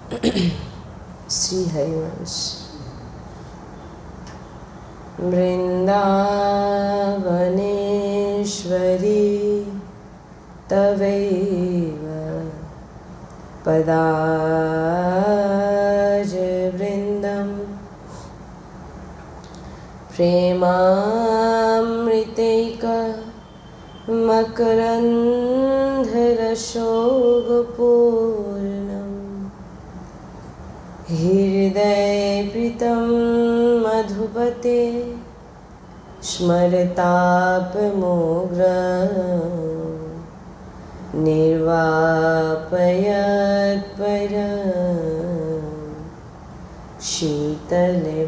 श्री हरिवंश। वृन्दावनेश्वरी तवैव पदारविन्दं प्रेमामृतैकमकरन्धरसोगपूर्णं हृदयपीतं मधुपते स्मरतापमोग्रं निर्वापयत्परं शीतलमाश्रयामि।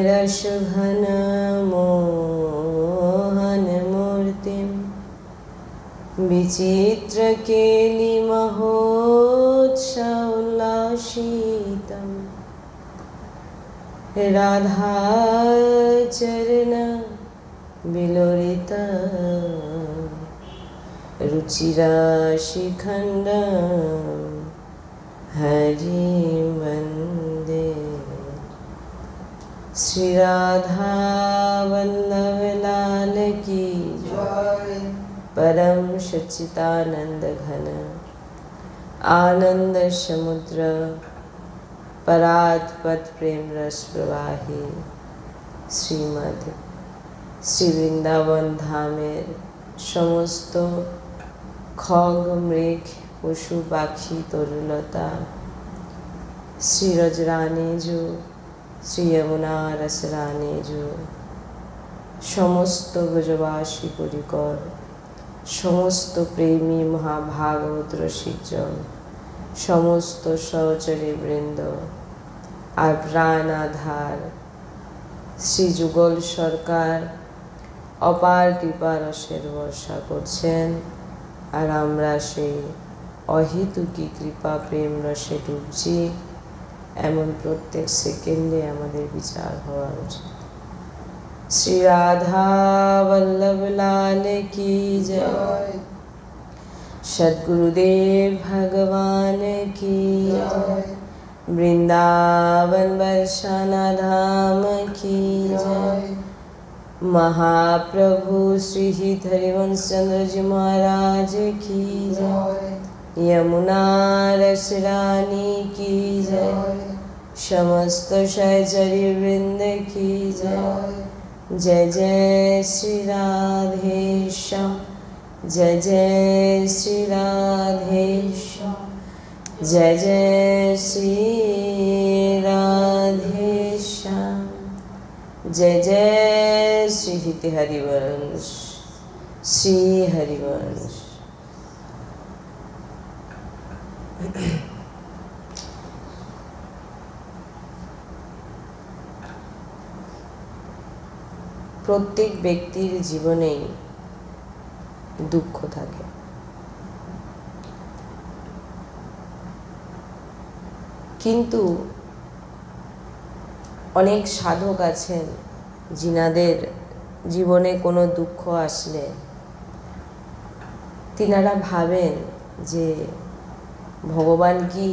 रसघनमोहनमूर्तिं विचित्रकेलिमहोत्सवोल्लासितं राधाचरण विलोलिता रुचिराशिखण्डं हरिं वन्दे। श्री राधा वल्लभ लाल की जय। परम सच्चिदानंद घन आनंद समुद्र परात्पत प्रेम रस प्रवाही श्रीमद श्री বৃন্দাবন ধামের সমস্ত খগ মৃগ পশু পাখি তরুলতা শ্রী রজরানী জু শ্রী যমুনা রসরানী জু সমস্ত ব্রজবাসী পরিকর সমস্ত প্রেমী মহাভাগবত রসিকজন সমস্ত সহচরী বৃন্দ আর প্রাণ আধার শ্রী যুগল সরকার অপার কৃপা রসের বর্ষা করছেন আর আমরা সেই অহেতুকী কৃপা প্রেম রসে ডুবছি এমন প্রত্যেক সেকেন্ডে আমাদের বিচার হওয়া উচিত। श्री राधा वल्लभ लाल की जय। सद्गुरुदेव भगवान की जय। वृंदावन बरसाना धाम की जय। महाप्रभु श्री हरिवंश चंद्र जी महाराज की जय। यमुना रसरानी की जय। समस्त सहचरी वृंद की जय। जय जय श्री राधेश्याम जय जय श्री राधेश्याम जय जय श्री राधेश्याम जय जय श्री हरिवंश श्री हरिवंश। প্রত্যেক ব্যক্তির জীবনেই দুঃখ থাকে, কিন্তু অনেক সাধক আছেন যিনাদের জীবনে কোনো দুঃখ আসলে তিনারা ভাবেন যে ভগবান কি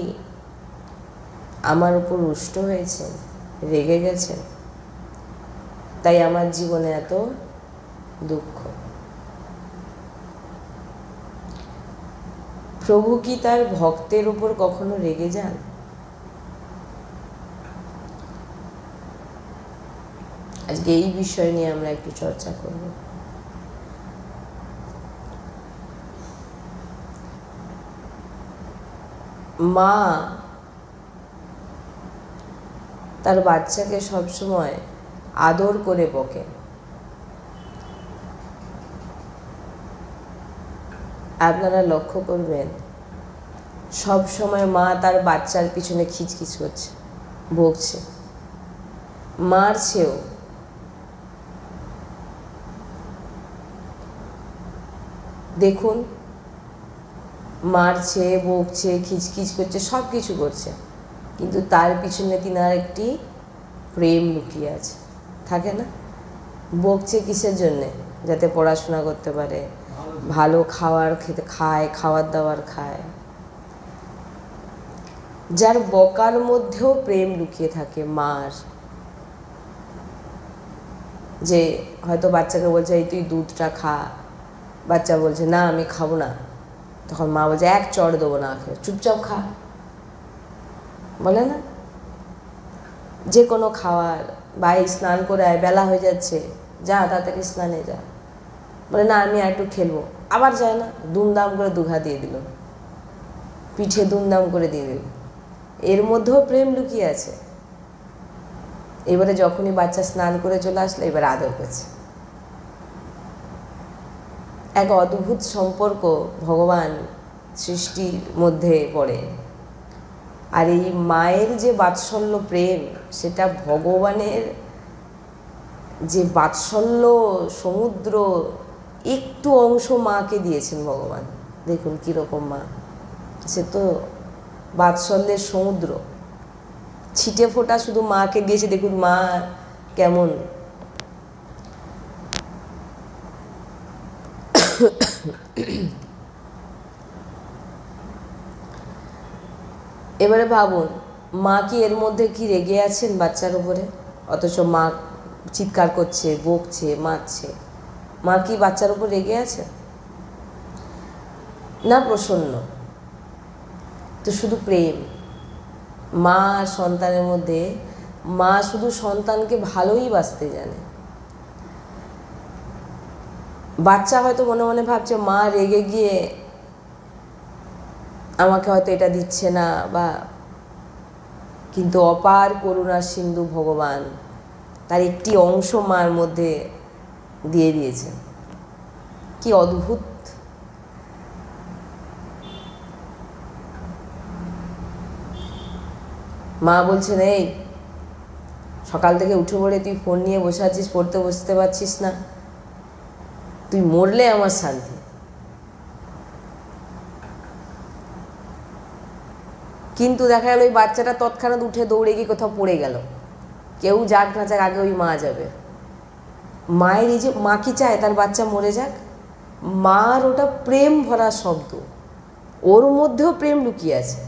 আমার উপর রুষ্ট হয়েছে, রেগে গেছে, তাই আমার জীবনে এত দুঃখ। প্রভু কি তার ভক্তের উপর কখনো রেগে যান? আজকে এই বিষয় নিয়ে আমরা একটু চর্চা করব। মা তার বাচ্চাকে সবসময় আদর করে বকে। আপনারা লক্ষ্য করবেন সব সময় মা তার বাচ্চার পিছনে খিচখিচ করছে, বকছে, মারছেও। দেখুন, মারছে, বকছে, খিচখিচ করছে, সব কিছু করছে, কিন্তু তার পিছনে তিনার একটি প্রেম লুকিয়ে আছে, থাকে না? বকছে কিসের জন্যে? যাতে পড়াশোনা করতে পারে, ভালো খাওয়ার খেতে খায়, খাওয়ার দাওয়ার খায়, যার বকার মধ্যেও প্রেম লুকিয়ে থাকে মার। যে হয়তো বাচ্চাকে বলছে এই তুই দুধটা খা, বাচ্চা বলছে না আমি খাবো না, তখন মা বলছে এক চড় দেবো না খেয়ে, চুপচাপ খা, বলে না? যে কোনো খাওয়ার, বা স্নান করে আয়, বেলা হয়ে যাচ্ছে, যা তাড়াতাড়ি স্নানে যা, বলে না আমি আর একটু খেলবো, আবার যায় না, দুমদাম করে দুঘা দিয়ে দিল, পিঠে দুমদাম করে দিয়ে দিল। এর মধ্যেও প্রেম লুকিয়ে আছে। এবারে যখনই বাচ্চা স্নান করে চলে আসলো, এবার আদর করছে। এক অদ্ভুত সম্পর্ক ভগবান সৃষ্টির মধ্যে পড়ে। আর এই মায়ের যে বাৎসল্য প্রেম, সেটা ভগবানের যে বাৎসল্য সমুদ্র, একটু অংশ মাকে দিয়েছেন ভগবান। দেখুন কীরকম মা, সে তো বাৎসল্যের সমুদ্র, ছিটে ফোঁটা শুধু মাকে দিয়েছে। দেখুন মা কেমন। এবারে ভাবুন, মা কি এর মধ্যে কি রেগে আছেন বাচ্চার উপরে? অথচ মা চিৎকার করছে, বকছে, মারছে। মা কি বাচ্চার উপর রেগে আছে? না, প্রসন্ন। তো শুধু প্রেম। মা আর সন্তানের মধ্যে, মা শুধু সন্তানকে ভালোই বাসতে জানে। বাচ্চা হয়তো মনে মনে ভাবছে মা রেগে গিয়ে আমাকে হয়তো এটা দিচ্ছে না, বা, কিন্তু অপার করুণার সিন্ধু ভগবান তার একটি অংশ মার মধ্যে দিয়ে দিয়েছে। কি অদ্ভুত! মা বলছেন এই সকাল থেকে উঠে পড়ে তুই ফোন নিয়ে বসে আছিস, পড়তে বসতে পারছিস না, তুই মরলে আমার শান্তি। কিন্তু দেখা গেল ওই বাচ্চাটা তৎক্ষণাৎ উঠে দৌড়ে গিয়ে কোথাও পড়ে গেল। কেউ যাক না যাক, আগে ওই মা যাবে। মায়ের এই যে, মা কি চায় তার বাচ্চা মরে যাক? মার ওটা প্রেম ভরা শব্দ, ওর মধ্যেও প্রেম লুকিয়ে আছে।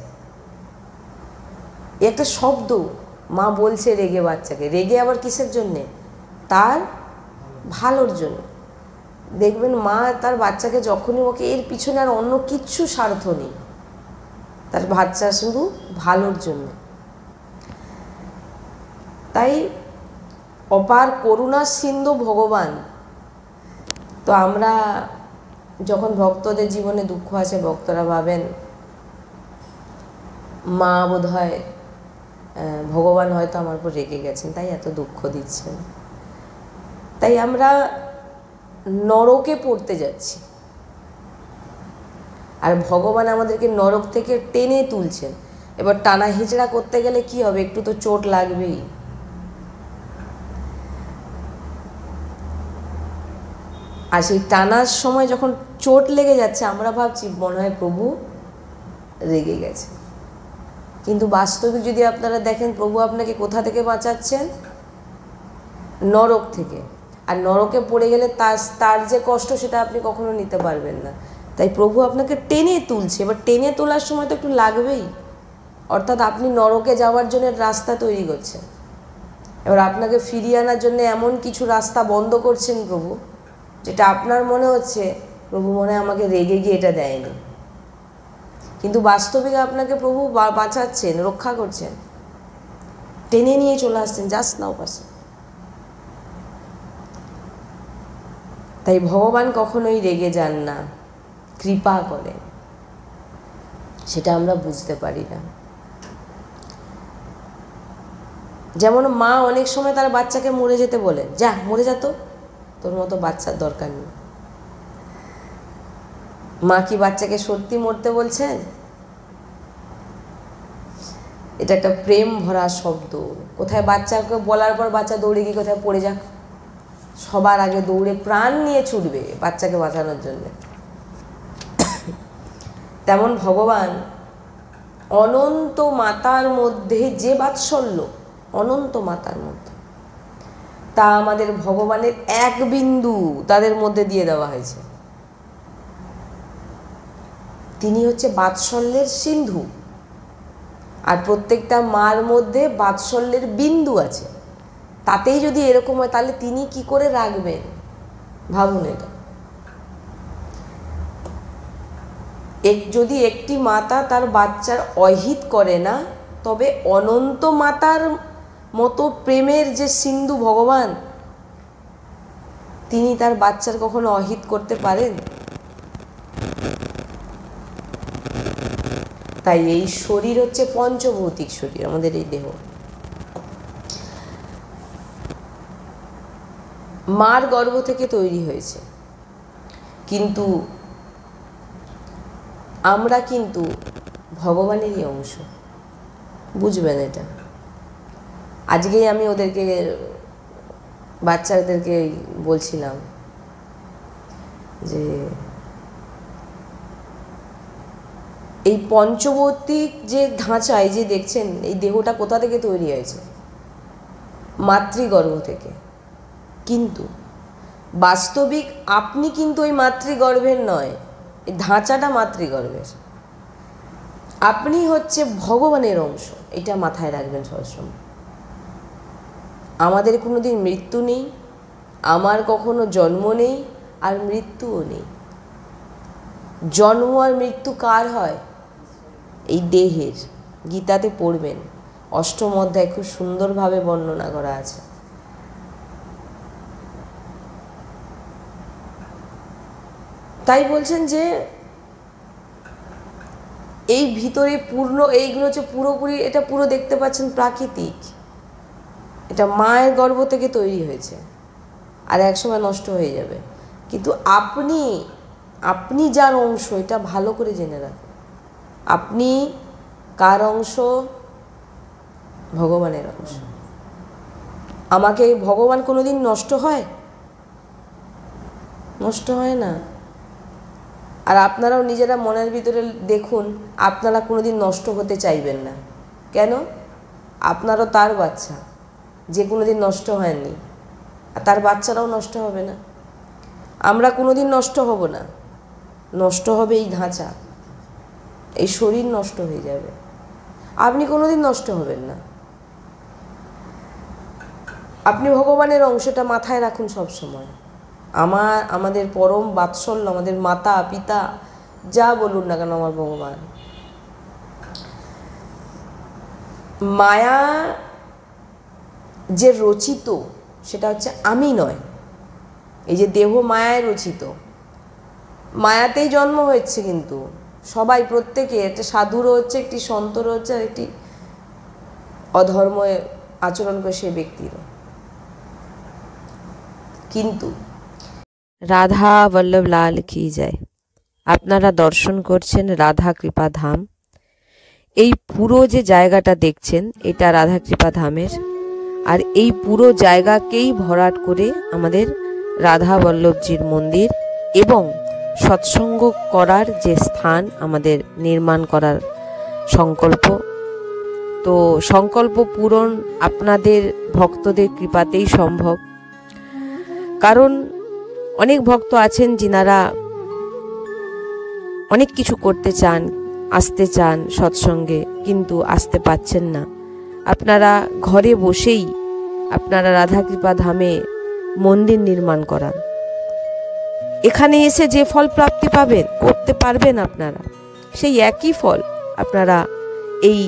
একটা শব্দ মা বলছে রেগে বাচ্চাকে, রেগে আবার কিসের জন্যে? তার ভালোর জন্য। দেখবেন মা তার বাচ্চাকে যখনই, ওকে এর পিছনে আর অন্য কিচ্ছু স্বার্থ নেই, তার বাচ্চা শুধু ভালোর জন্য। তাই অপার করুণার সিন্ধু ভগবান। তো আমরা যখন ভক্তদের জীবনে দুঃখ আছে, ভক্তরা ভাবেন মা বোধহয়, ভগবান হয়তো আমার উপর রেগে গেছেন, তাই এত দুঃখ দিচ্ছেন। তাই আমরা নরকে পড়তে যাচ্ছি, আর ভগবান আমাদেরকে নরক থেকে টেনে তুলছেন। এবার টানা হিচড়া করতে গেলে কি হবে? একটু তো চোট লাগবেই। আর সেই টানার সময় যখন চোট লেগে যাচ্ছে, আমরা ভাবছি মনে হয় প্রভু রেগে গেছে। কিন্তু বাস্তবিক যদি আপনারা দেখেন, প্রভু আপনাকে কোথা থেকে বাঁচাচ্ছেন? নরক থেকে। আর নরকে পড়ে গেলে তার যে কষ্ট, সেটা আপনি কখনো নিতে পারবেন না। তাই প্রভু আপনাকে টেনে তুলছে। এবার টেনে তোলার সময় তো একটু লাগবেই, অর্থাৎ আপনি নরকে যাওয়ার জন্য রাস্তা তৈরি করছেন। এবার আপনাকে ফিরিয়ে আনার জন্য এমন কিছু রাস্তা বন্ধ করছেন প্রভু, যেটা আপনার মনে হচ্ছে প্রভু মনে হয় আমাকে রেগে গিয়ে এটা দেয়নি, কিন্তু বাস্তবিক আপনাকে প্রভু বাঁচাচ্ছেন, রক্ষা করছেন, টেনে নিয়ে চলে আসছেন, যাস না ওপাশে। তাই ভগবান কখনোই রেগে যান না, কৃপা করেন। সেটা আমরা বুঝতে পারি না। যেমন মা অনেক সময় তার বাচ্চাকে মরে যেতে বলে, যা মরে যা, তো তোর মতো বাচ্চার দরকার নেই। মা কি বাচ্চাকে সত্যি মরতে বলছেন? এটা একটা প্রেম ভরা শব্দ। কোথায় বাচ্চাকে বলার পর বাচ্চা দৌড়ে গিয়ে কোথায় পড়ে যাক, সবার আগে দৌড়ে প্রাণ নিয়ে ছুটবে বাচ্চাকে বাঁচানোর জন্য। তেমন ভগবান অনন্ত মাতার মধ্যে যে বাৎসল্য, অনন্ত মাতার মধ্যে, তা আমাদের ভগবানের এক বিন্দু তাদের মধ্যে দিয়ে দেওয়া হয়েছে। তিনি হচ্ছে বাৎসল্যের সিন্ধু, আর প্রত্যেকটা মার মধ্যে বাৎসল্যের বিন্দু আছে। তাতেই যদি এরকম হয় তাহলে তিনি কি করে রাখবেন? ভাবুন এটা। যদি একটি মাতা তার বাচ্চার অহিত করে না, তবে অনন্ত মাতার মতো প্রেমের যে সিন্ধু ভগবান, তিনি তার বাচ্চার কখনো অহিত করতে পারেন? তাই এই শরীর হচ্ছে পঞ্চভৌতিক শরীর, আমাদের এই দেহ। মার গর্ভ থেকে তৈরি হয়েছে, কিন্তু আমরা কিন্তু ভগবানেরই অংশ। বুঝবেন এটা। আজকেই আমি ওদেরকে, বাচ্চাদেরকে বলছিলাম যে এই পঞ্চভৌতিক যে ঢাঁচা, এই যে দেখছেন, এই দেহটা কোথা থেকে তৈরি হয়েছে? মাতৃগর্ভ থেকে। কিন্তু বাস্তবিক আপনি কিন্তু ওই মাতৃগর্ভের নয়, এই ঢাঁচাটা মাতৃগর্ভের। আপনি হচ্ছে ভগবানের অংশ, এটা মাথায় রাখবেন সবসময়। আমাদের কোনো দিন মৃত্যু নেই, আমার কখনো জন্ম নেই, আর মৃত্যুও নেই। জন্ম আর মৃত্যু কার হয়? এই দেহের। গীতাতে পড়বেন, অষ্টম অধ্যায় খুব সুন্দরভাবে বর্ণনা করা আছে। তাই বলছেন যে এই ভিতরে পূর্ণ, এইগুলো হচ্ছে পুরোপুরি, এটা পুরো দেখতে পাচ্ছেন প্রাকৃতিক। এটা মায়ের গর্ভ থেকে তৈরি হয়েছে, আর একসময় নষ্ট হয়ে যাবে। কিন্তু আপনি যার অংশ, এটা ভালো করে জেনে রাখুন। আপনি কার অংশ? ভগবানের অংশ। আমাকে ভগবান কোনোদিন নষ্ট হয়? নষ্ট হয় না। আর আপনারাও নিজেরা মনের ভিতরে দেখুন, আপনারা কোনোদিন নষ্ট হতে চাইবেন না। কেন? আপনারও তার বাচ্চা, যে কোনোদিন নষ্ট হয়নি, আর তার বাচ্চারাও নষ্ট হবে না। আমরা কোনোদিন নষ্ট হব না। নষ্ট হবে এই ঢাঁচা, এই শরীর নষ্ট হয়ে যাবে। আপনি কোনোদিন নষ্ট হবেন না। আপনি ভগবানের অংশটা মাথায় রাখুন সব সময়। আমাদের পরম বাৎসল্য, আমাদের মাতা পিতা যা বলুন না কেন, আমার ভগবান। মায়া যে রচিত, সেটা হচ্ছে আমি নয়। এই যে দেহ মায়ায় রচিত, মায়াতেই জন্ম হয়েছে। কিন্তু সবাই, প্রত্যেকে, একটা সাধুরও হচ্ছে, একটি সন্তরও হচ্ছে, আর একটি অধর্ম আচরণ করে সে ব্যক্তিরও। কিন্তু রাধা বল্লভ লাল কি যায়। আপনারা দর্শন করছেন রাধা কৃপা ধাম। এই পুরো যে জায়গাটা দেখছেন, এটা রাধা কৃপা ধামের। আর এই পুরো জায়গাকেই ভরাট করে আমাদের রাধা বল্লভজির মন্দির এবং সৎসঙ্গ করার যে স্থান আমাদের নির্মাণ করার সংকল্প। তো সংকল্প পূরণ আপনাদের ভক্তদের কৃপাতেই সম্ভব। কারণ অনেক ভক্ত আছেন যিনারা অনেক কিছু করতে চান, আসতে চান সৎসঙ্গে, কিন্তু আসতে পাচ্ছেন না। আপনারা ঘরে বসেই আপনারা রাধা কৃপা ধামে মন্দির নির্মাণ করান। এখানে এসে যে ফল প্রাপ্তি পাবেন, করতে পারবেন আপনারা, সেই একই ফল আপনারা এই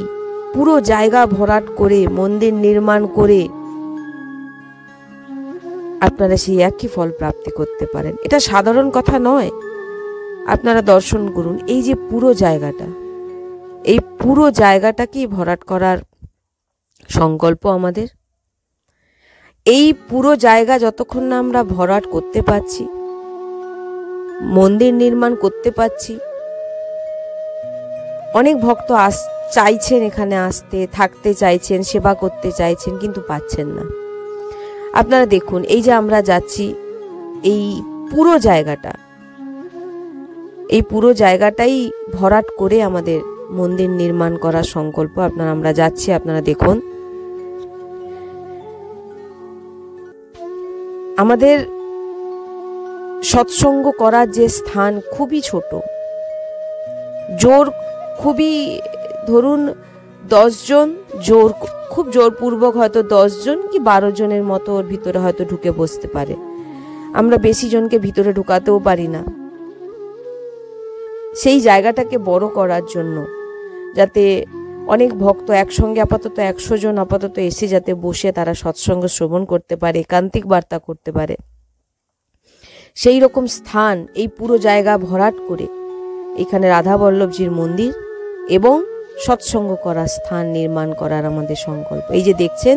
পুরো জায়গা ভরাট করে মন্দির নির্মাণ করে আপনারা সেই একই ফল প্রাপ্তি করতে পারেন। এটা সাধারণ কথা নয়। আপনারা দর্শন করুন, এই যে পুরো জায়গাটা, এই পুরো জায়গাটাকেই ভরাট করার সংকল্প আমাদের। এই পুরো জায়গা যতক্ষণ না আমরা ভরাট করতে পারছি, মন্দির নির্মাণ করতে পারছি, অনেক ভক্ত চাইছেন এখানে আসতে, থাকতে চাইছেন, সেবা করতে চাইছেন, কিন্তু পাচ্ছেন না। আপনারা দেখুন, এই যে আমরা যাচ্ছি, এই পুরো জায়গাটা, এই পুরো জায়গাটাই ভরাট করে আমাদের মন্দির নির্মাণ করার সংকল্প। আমরা যাচ্ছি, আপনারা দেখুন। আমাদের সৎসঙ্গ করার যে স্থান খুবই ছোট, জোর খুবই, ধরুন 10 জন, খুব জোরপূর্বক হয়তো 10 জন কি 12 জনের মতো ওর ভিতরে হয়তো ঢুকে বসতে পারে। আমরা বেশি জনকে ভিতরে ঢুকাতেও পারি না। সেই জায়গাটাকে বড় করার জন্য, যাতে অনেক ভক্ত একসঙ্গে আপাতত 100 জন আপাতত এসে যাতে বসে তারা সৎসঙ্গ শ্রবণ করতে পারে, একান্তিক বার্তা করতে পারে, সেই রকম স্থান এই পুরো জায়গা ভরাট করে এখানে রাধা বল্লভজির মন্দির এবং সৎসঙ্গ করার স্থান নির্মাণ করার আমাদের সংকল্প। এই যে দেখছেন,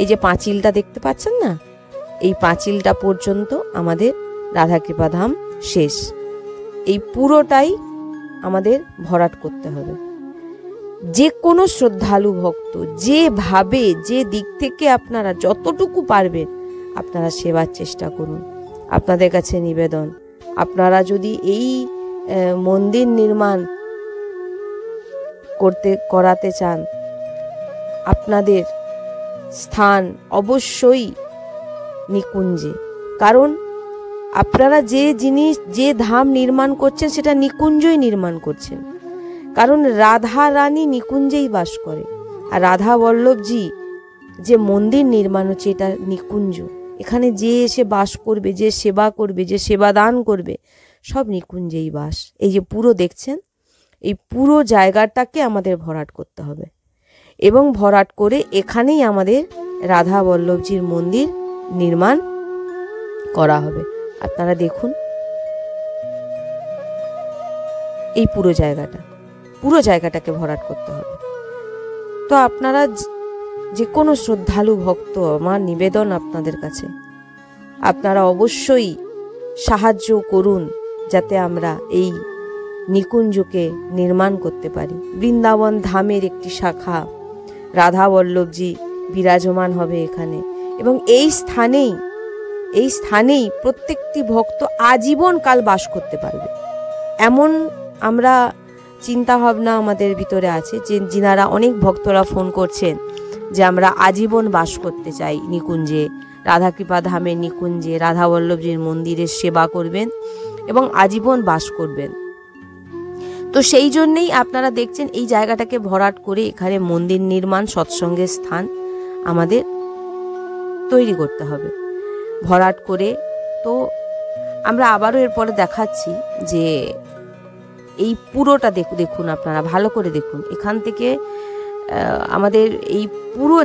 এই যে পাঁচিলটা দেখতে পাচ্ছেন না, এই পাঁচিলটা পর্যন্ত আমাদের রাধাকৃপাধাম শেষ। এই পুরোটাই আমাদের ভরাট করতে হবে। যে কোনো শ্রদ্ধালু ভক্ত যেভাবে, যে দিক থেকে আপনারা যতটুকু পারবেন আপনারা সেবার চেষ্টা করুন। আপনাদের কাছে নিবেদন, আপনারা যদি এই মন্দির নির্মাণ করাতে চান, আপনাদের স্থান অবশ্যই নিকুঞ্জে। কারণ আপনারা যে জিনিস, যে ধাম নির্মাণ করছেন সেটা নিকুঞ্জই নির্মাণ করছেন। কারণ রাধা রানী নিকুঞ্জেই বাস করে, আর রাধা বল্লভজি যে মন্দির নির্মাণ হচ্ছে এটা নিকুঞ্জ। এখানে যে এসে বাস করবে, যে সেবা করবে, যে সেবা দান করবে, সব নিকুঞ্জেই বাস। এই যে পুরো দেখছেন, এই পুরো জায়গাটাকে আমাদের ভরাট করতে হবে এবং ভরাট করে এখানেই আমাদের রাধা বল্লভজির মন্দির নির্মাণ করা হবে। আপনারা দেখুন এই পুরো জায়গাটাকে ভরাট করতে হবে। তো আপনারা যে কোনো শ্রদ্ধালু ভক্ত, আমার নিবেদন আপনাদের কাছে, আপনারা অবশ্যই সাহায্য করুন যাতে আমরা এই নিকুঞ্জকে নির্মাণ করতে পারি। বৃন্দাবন ধামের একটি শাখা রাধা বল্লভজি বিরাজমান হবে এখানে, এবং এই স্থানেই প্রত্যেকটি ভক্ত আজীবন কাল বাস করতে পারবে। এমন আমরা চিন্তা ভাবনা আমাদের ভিতরে আছে, যে যিনারা অনেক ভক্তরা ফোন করছেন যে আমরা আজীবন বাস করতে চাই নিকুঞ্জে, রাধাকৃপা ধামের নিকুঞ্জে, রাধা বল্লভজির মন্দিরের সেবা করবেন এবং আজীবন বাস করবেন। তো সেই জন্যেই আপনারা দেখছেন এই জায়গাটাকে ভরাট করে এখানে মন্দির নির্মাণ, সৎসঙ্গের স্থান আমাদের তৈরি করতে হবে ভরাট করে। তো আমরা আবারও এরপরে দেখাচ্ছি যে এই পুরোটা দেখুন, আপনারা ভালো করে দেখুন। এখান থেকে আমাদের এই পুরো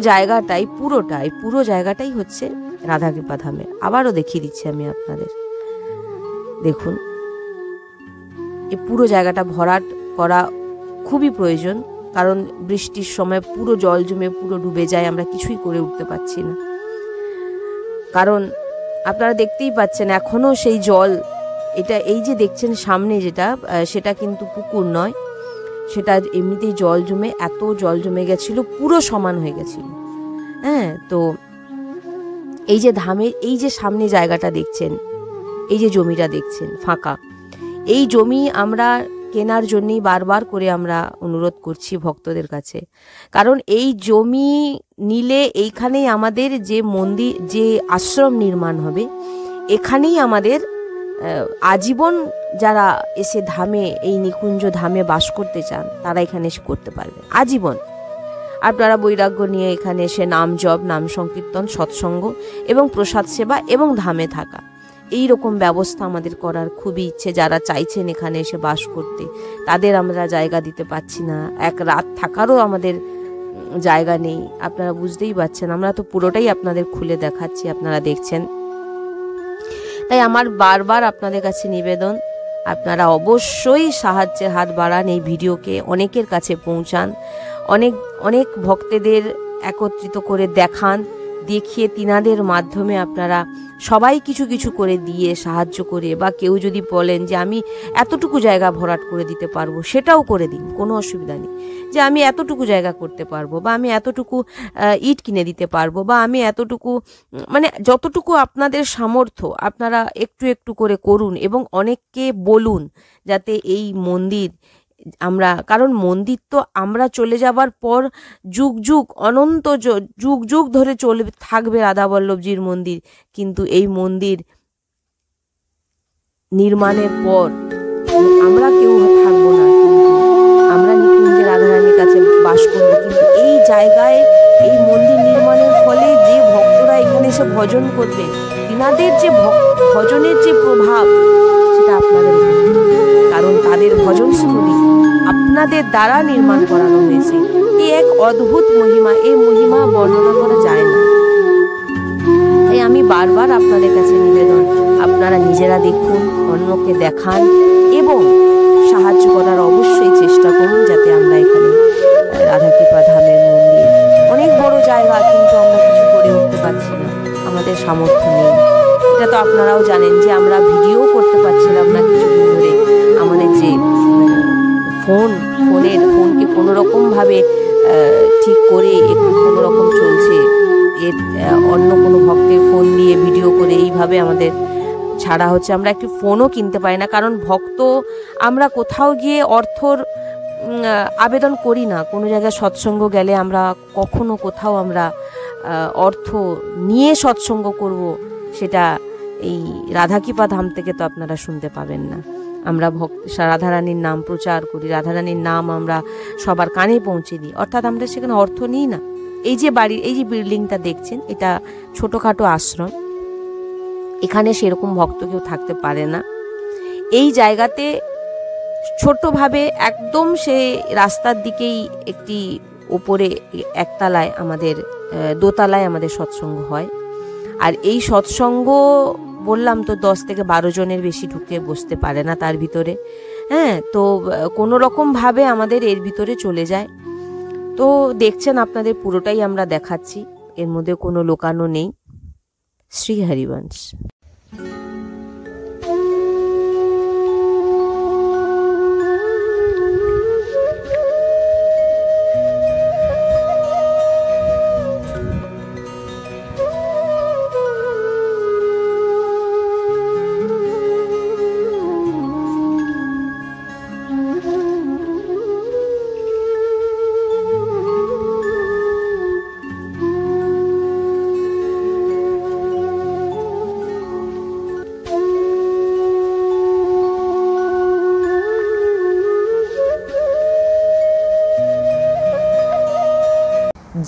জায়গাটাই হচ্ছে রাধাকৃপা ধামের। আবারও দেখিয়ে দিচ্ছি আমি আপনাদের, দেখুন এই পুরো জায়গাটা ভরাট করা খুবই প্রয়োজন। কারণ বৃষ্টির সময় পুরো জল জমে পুরো ডুবে যায়, আমরা কিছুই করে উঠতে পারছি না। কারণ আপনারা দেখতেই পাচ্ছেন এখনো সেই জল, এটা এই যে দেখছেন সামনে যেটা, সেটা কিন্তু পুকুর নয়, সেটা এমনিতেই জল জমে, এত জল জমে গেছিল, পুরো সমান হয়ে গেছিল। হ্যাঁ, তো এই যে ধামের এই যে সামনে জায়গাটা দেখছেন, এই যে জমিটা দেখছেন ফাঁকা, এই জমি আমরা কেনার জন্যই বারবার করে আমরা অনুরোধ করছি ভক্তদের কাছে। কারণ এই জমি নিলে এইখানেই আমাদের যে মন্দির, যে আশ্রম নির্মাণ হবে, এখানেই আমাদের আজীবন যারা এসে ধামে, এই নিকুঞ্জ ধামে বাস করতে চান তারা এখানে এসে করতে পারবে আজীবন। আপনারা বৈরাগ্য নিয়ে এখানে এসে নাম জপ, নাম সংকীর্তন, সৎসঙ্গ এবং প্রসাদ সেবা এবং ধামে থাকা, এই রকম ব্যবস্থা আমাদের করার খুবই ইচ্ছে। যারা চাইছেন এখানে এসে বাস করতে, তাদের আমরা জায়গা দিতে পারছি না, এক রাত থাকারও আমাদের জায়গা নেই। আপনারা বুঝতেই পারছেন, আমরা তো পুরোটাই আপনাদের খুলে দেখাচ্ছি, আপনারা দেখছেন। তাই আমার বারবার আপনাদের কাছে নিবেদন, আপনারা অবশ্যই সাহায্যের হাত বাড়ান, এই ভিডিওকে অনেকের কাছে পৌঁছান, অনেক ভক্তদের একত্রিত করে দেখান, দেখিয়ে তিনাদের মাধ্যমে আপনারা সবাই কিছু কিছু করে দিয়ে সাহায্য করে, বা কেউ যদি বলেন যে আমি এতটুকু জায়গা ভরাট করে দিতে পারবো, সেটাও করে দিন, কোনো অসুবিধা নেই। যে আমি এতটুকু জায়গা করতে পারবো, বা আমি এতটুকু ইট কিনে দিতে পারবো, বা আমি এতটুকু, মানে যতটুকু আপনাদের সামর্থ্য আপনারা একটু একটু করে করুন এবং অনেককে বলুন যাতে এই মন্দির আমরা, কারণ মন্দির তো আমরা চলে যাবার পর যুগ যুগ, অনন্ত যুগ যুগ ধরে চলবে, থাকবে রাধা বল্লভজির মন্দির। কিন্তু এই মন্দির নির্মাণের পর আমরা কেউ থাকবো না, কিন্তু করবেন, তিনাদের যে ভজনের যে প্রভাব সেটা আপনাদের উপর, কারণ তাদের ভজনস্থলী আপনাদের দ্বারা নির্মাণ করানো হয়েছে। এই এক অদ্ভুত মহিমা, এই মহিমা বর্ণনা করা যায় না। তাই আমি বারবার আপনাদের কাছে নিবেদন, আপনারা নিজেরা দেখুন, অন্যকে দেখান এবং সাহায্য করার অবশ্যই চেষ্টা করুন, যাতে আমরা এখানে রাধাকৃপা ধামের মন্দির অনেক বড় জায়গা, কিন্তু আমরা কিছু করে উঠতে পারছি না, আমাদের সামর্থ্য নেই। এটা তো আপনারাও জানেন যে আমরা ভিডিও করতে পারছিলাম না কিছুদিন ধরে। আমাদের যে ফোনকে কোনো রকমভাবে ঠিক করে একটু কোনো রকম চলছে, এর অন্য কোনো ভক্তের ফোন দিয়ে ভিডিও করে এইভাবে আমাদের ছাড়া হচ্ছে। আমরা একটি ফোনও কিনতে পারি না, কারণ ভক্ত আমরা কোথাও গিয়ে অর্থর আবেদন করি না। কোনো জায়গায় সৎসঙ্গ গেলে আমরা কখনো কোথাও আমরা অর্থ নিয়ে সৎসঙ্গ করব, সেটা এই রাধাকৃপা ধাম থেকে তো আপনারা শুনতে পাবেন না। আমরা রাধারানীর নাম প্রচার করি, রাধারানীর নাম আমরা সবার কানে পৌঁছে দিই, অর্থাৎ আমরা সেখানে অর্থ নিই না। এই যে বাড়ির এই যে বিল্ডিংটা দেখছেন, এটা ছোটোখাটো আশ্রম, এখানে সেরকম ভক্ত কেউ থাকতে পারে না। এই জায়গাতে ছোট্টভাবে একদম সে রাস্তার দিকেই একটি ওপরে একতলায় আমাদের দোতলায় আমাদের সৎসঙ্গ হয়। আর এই সৎসঙ্গ বললাম তো 10 থেকে 12 জনের বেশি ঢুকে বসতে পারে না তার ভিতরে। হ্যাঁ, তো কোনো রকমভাবে আমাদের এর ভিতরে চলে যায়। তো দেখছেন আপনাদের পুরোটাই আমরা দেখাচ্ছি, এর মধ্যে কোনো লোকানো নেই। শ্রী হরিবংশ।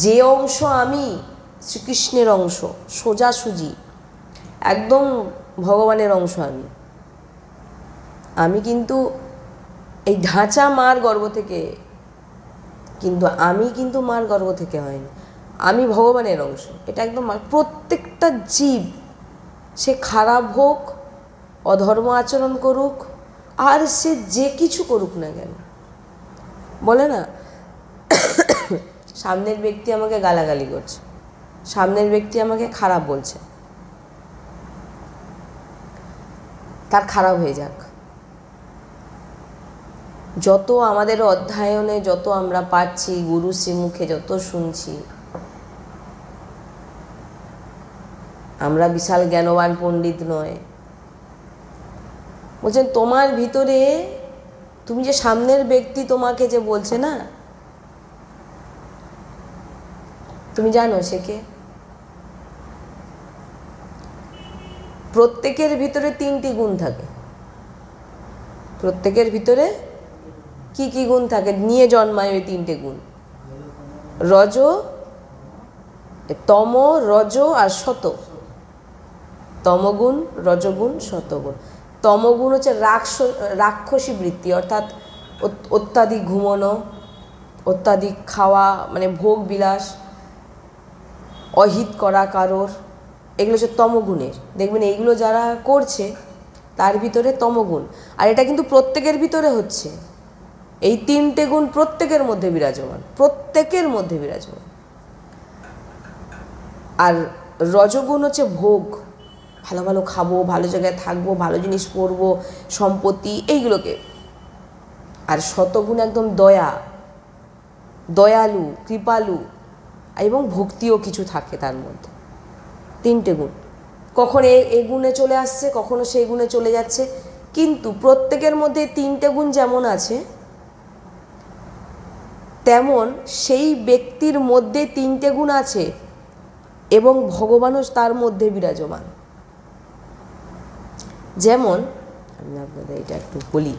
যে অংশ আমি শ্রীকৃষ্ণের অংশ, সোজাসুজি একদম ভগবানের অংশ। আমি কিন্তু এই ঢাঁচা মার গর্ভ থেকে, কিন্তু আমি কিন্তু মার গর্ভ থেকে হয়নি, আমি ভগবানের অংশ। এটা একদম প্রত্যেকটা জীব, সে খারাপ হোক, অধর্ম আচরণ করুক, আর সে যে কিছু করুক না কেন, বলে না সামনের ব্যক্তি আমাকে গালাগালি করছে, সামনের ব্যক্তি আমাকে খারাপ বলছে, তার খারাপ হয়ে যাক। যত আমাদের অধ্যয়নে যত আমরা পাচ্ছি, গুরু শ্রীমুখে যত শুনছি, আমরা বিশাল জ্ঞানবান পণ্ডিত নয়। বলছেন তোমার ভিতরে, তুমি যে সামনের ব্যক্তি তোমাকে যে বলছে না, তুমি জানো সে কে? প্রত্যেকের ভিতরে 3টি গুণ থাকে। প্রত্যেকের ভিতরে কি কি গুণ থাকে? নিয়ে জন্মায় ওই 3টে গুণ, রজ, তম, রজ আর সত। তমগুণ, রজগুণ, সতগুণ। তমগুণ হচ্ছে রাক্ষসী বৃত্তি, অর্থাৎ অত্যাধিক ঘুমানো, অত্যাধিক খাওয়া, মানে ভোগ বিলাস, অহিত করা কারোর, এগুলো হচ্ছে তমগুণের। দেখবেন এইগুলো যারা করছে তার ভিতরে তমগুণ। আর এটা কিন্তু প্রত্যেকের ভিতরে হচ্ছে। এই 3টে গুণ প্রত্যেকের মধ্যে বিরাজমান, প্রত্যেকের মধ্যে বিরাজমান। আর রজগুণ হচ্ছে ভোগ, ভালো ভালো খাবো, ভালো জায়গায় থাকবো, ভালো জিনিস পরবো, সম্পত্তি, এইগুলোকে। আর শতগুণ একদম দয়া, দয়ালু, কৃপালু এবং ভক্তিও কিছু থাকে তার মধ্যে। 3টে গুণ, কখনো এই গুণে চলে আসছে, কখনো সেই গুণে চলে যাচ্ছে, কিন্তু প্রত্যেকের মধ্যে 3টে গুণ যেমন আছে, তেমন সেই ব্যক্তির মধ্যে 3টে গুণ আছে এবং ভগবানও তার মধ্যে বিরাজমান। যেমন আমি আপনাদের এটা একটু বলি,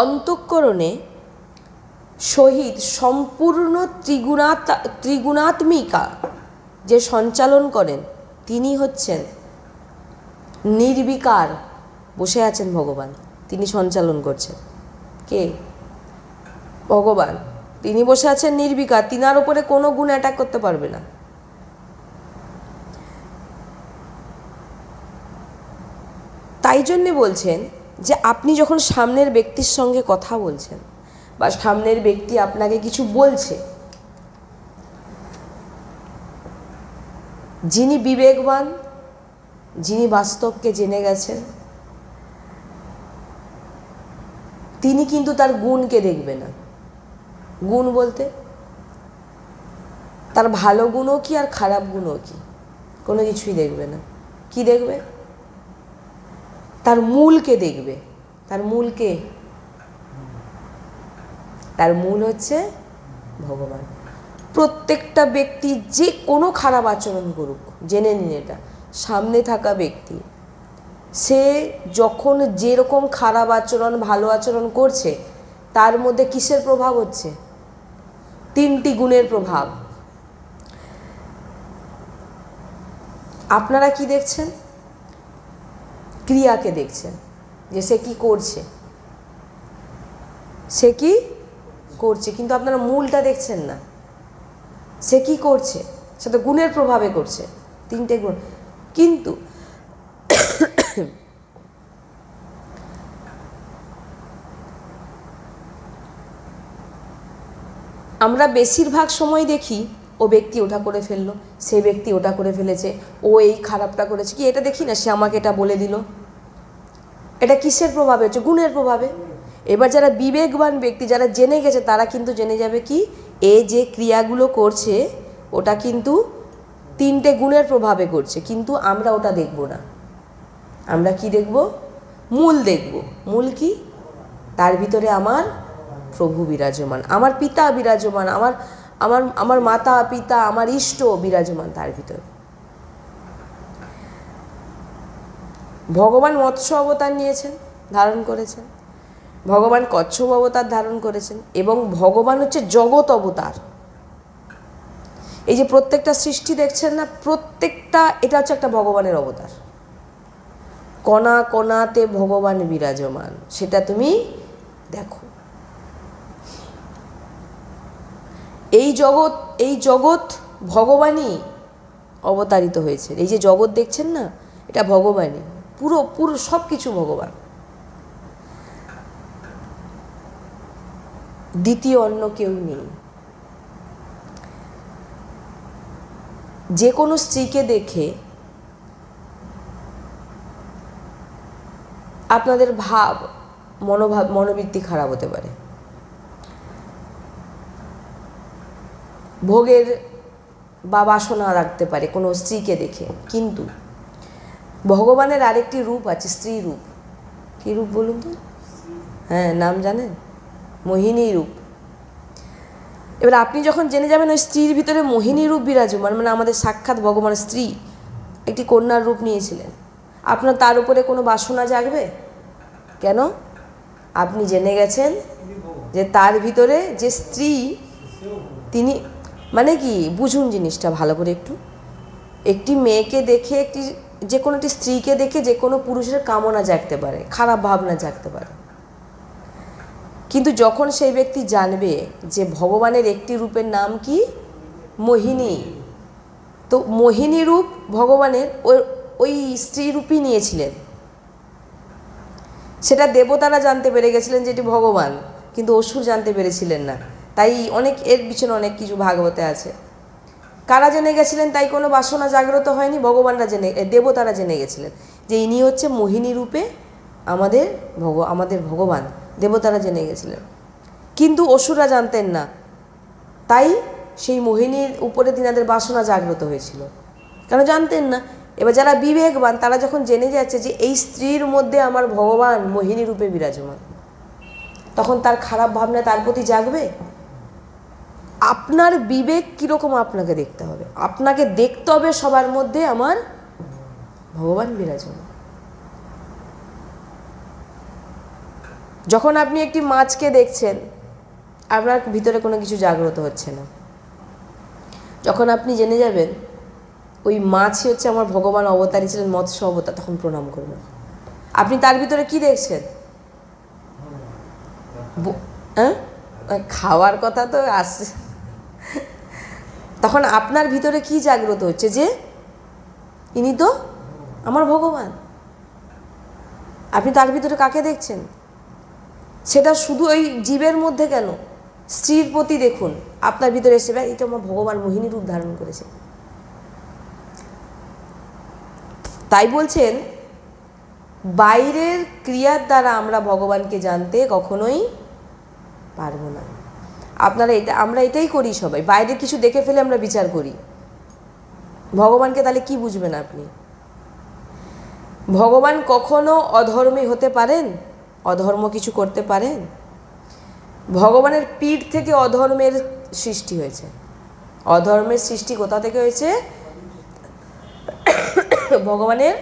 অন্তঃকরণে সহিত সম্পূর্ণ ত্রিগুণাত্মিকা যে সঞ্চালন করেন তিনি হচ্ছেন নির্বিকার, বসে আছেন ভগবান, তিনি সঞ্চালন করছেন। কে? ভগবান। তিনি বসে আছেন নির্বিকার, তিনার উপরে কোনো গুণ অ্যাটাক করতে পারবে না। তাই জন্যে বলছেন যে আপনি যখন সামনের ব্যক্তির সঙ্গে কথা বলছেন বা সামনের ব্যক্তি আপনাকে কিছু বলছে, যিনি বিবেকবান, যিনি বাস্তবকে জেনে গেছেন, তিনি কিন্তু তার গুণকে দেখবে না। গুণ বলতে তার ভালো গুণও কি আর খারাপ গুণও কি, কোনো কিছুই দেখবে না। কি দেখবে? তার মূলকে দেখবে। তার মূলকে, তার মূল হচ্ছে ভগবান। প্রত্যেকটা ব্যক্তি যে কোনো খারাপ আচরণ করুক, জেনে নিন এটা, সামনে থাকা ব্যক্তি সে যখন যেরকম খারাপ আচরণ ভালো আচরণ করছে তার মধ্যে কিসের প্রভাব হচ্ছে? তিনটি গুণের প্রভাব। আপনারা কি দেখছেন? ক্রিয়াকে দেখছেন, যে সে কি করছে, সে কি করছে, কিন্তু আপনারা মূলটা দেখছেন না। সে কি করছে সেটা গুণের প্রভাবে করছে, তিনটে গুণ। কিন্তু আমরা বেশিরভাগ সময় দেখি ও ব্যক্তি ওটা করে ফেললো, সে ব্যক্তি ওটা করে ফেলেছে, ও এই খারাপটা করেছে, কি এটা দেখি না, সে আমাকে এটা বলে দিল। এটা কিসের প্রভাবে হচ্ছে? গুণের প্রভাবে। এবার যারা বিবেকবান ব্যক্তি, যারা জেনে গেছে, তারা কিন্তু জেনে যাবে কি এ যে ক্রিয়াগুলো করছে ওটা কিন্তু তিনটে গুণের প্রভাবে করছে, কিন্তু আমরা ওটা দেখব না। আমরা কি দেখব? মূল দেখব। মূল কি? তার ভিতরে আমার প্রভু বিরাজমান, আমার পিতা বিরাজমান, আমার আমার আমার মাতা পিতা, আমার ইষ্ট বিরাজমান তার ভিতরে। ভগবান মৎস্য অবতার নিয়েছেন, ধারণ করেছেন, ভগবান কচ্ছপ অবতার ধারণ করেছেন, এবং ভগবান হচ্ছে জগৎ অবতার। এই যে প্রত্যেকটা সৃষ্টি দেখছেন না, প্রত্যেকটা এটা হচ্ছে একটা ভগবানের অবতার। কণা কণাতে ভগবান বিরাজমান, সেটা তুমি দেখো। এই জগৎ ভগবানই অবতারিত হয়েছে। এই যে জগৎ দেখছেন না, এটা ভগবানই, পুরো পুরো সব কিছু ভগবান, দ্বিতীয় অন্য কেউ নেই। যে কোনো স্ত্রীকে দেখে আপনাদের মনোবৃত্তি খারাপ হতে পারে, ভোগের বা বাসনা রাখতে পারে কোনো স্ত্রীকে দেখে। কিন্তু ভগবানের আরেকটি রূপ আছে, স্ত্রী রূপ। কী রূপ বলুন তো? হ্যাঁ, নাম জানেন? মোহিনী রূপ। এবার আপনি যখন জেনে যাবেন ওই স্ত্রীর ভিতরে মোহিনী রূপ বিরাজমান, মানে আমাদের সাক্ষাৎ ভগবানের স্ত্রী একটি কন্যার রূপ নিয়েছিলেন, আপনার তার উপরে কোনো বাসনা জাগবে? কেন? আপনি জেনে গেছেন যে তার ভিতরে যে স্ত্রী, তিনি মানে কি বুঝুন জিনিসটা ভালো করে একটু। একটি মেয়েকে দেখে, যে কোনো একটি স্ত্রীকে দেখে যে কোনো পুরুষের কামনা জাগতে পারে, খারাপ ভাবনা জাগতে পারে। কিন্তু যখন সেই ব্যক্তি জানবে যে ভগবানের একটি রূপের নাম কি? মোহিনী, তো মোহিনী রূপ ভগবানের ওই স্ত্রী রূপই নিয়েছিলেন। সেটা দেবতারা জানতে পেরে গেছিলেন যে এটি ভগবান, কিন্তু অসুর জানতে পেরেছিলেন না। তাই অনেক এর পিছনে অনেক কিছু ভাগবতে আছে। কারা জেনে গেছিলেন তাই কোনো বাসনা জাগ্রত হয়নি? ভগবানরা দেবতারা জেনে গেছিলেন যে ইনি হচ্ছে মোহিনী রূপে আমাদের ভগবান, দেবতারা জেনে গেছিলেন। কিন্তু অসুররা জানতেন না, তাই সেই মোহিনীর উপরে তিনাদের বাসনা জাগ্রত হয়েছিল, কেন জানতেন না। এবার যারা বিবেকবান তারা যখন জেনে যাচ্ছে যে এই স্ত্রীর মধ্যে আমার ভগবান মোহিনী রূপে বিরাজমান, তখন তার খারাপ ভাবনা তার প্রতি জাগবে। আপনার বিবেক কীরকম আপনাকে দেখতে হবে, আপনাকে দেখতে হবে সবার মধ্যে আমার ভগবান বিরাজমান। যখন আপনি একটি মাছকে দেখছেন, আপনার ভিতরে কোনো কিছু জাগ্রত হচ্ছে না। যখন আপনি জেনে যাবেন ওই মাছই হচ্ছে আমার ভগবান অবতারী ছিলেন, মৎস্য অবতার, তখন প্রণাম করবেন। আপনি তার ভিতরে কি দেখছেন? হ্যাঁ, খাওয়ার কথা তো আসছে। তখন আপনার ভিতরে কি জাগ্রত হচ্ছে? যে ইনি তো আমার ভগবান। আপনি তার ভিতরে কাকে দেখছেন? সেটা শুধু ওই জীবের মধ্যে কেন, স্ত্রীর প্রতি দেখুন, আপনার ভিতরে এসে এই তো আমার ভগবান মোহিনী রূপ ধারণ করেছে। তাই বলছেন বাইরের ক্রিয়ার দ্বারা আমরা ভগবানকে জানতে কখনোই পারবো না। আমরা এটাই করি সবাই, বাইরে কিছু দেখে ফেলে আমরা বিচার করি। ভগবানকে তাহলে কি বুঝবেন আপনি? ভগবান কখনো অধর্মী হতে পারেন? অধর্ম কিছু করতে পারেন? ভগবানের পিঠ থেকে অধর্মের সৃষ্টি হয়েছে। অধর্মের সৃষ্টি কোথা থেকে হয়েছে? ভগবানের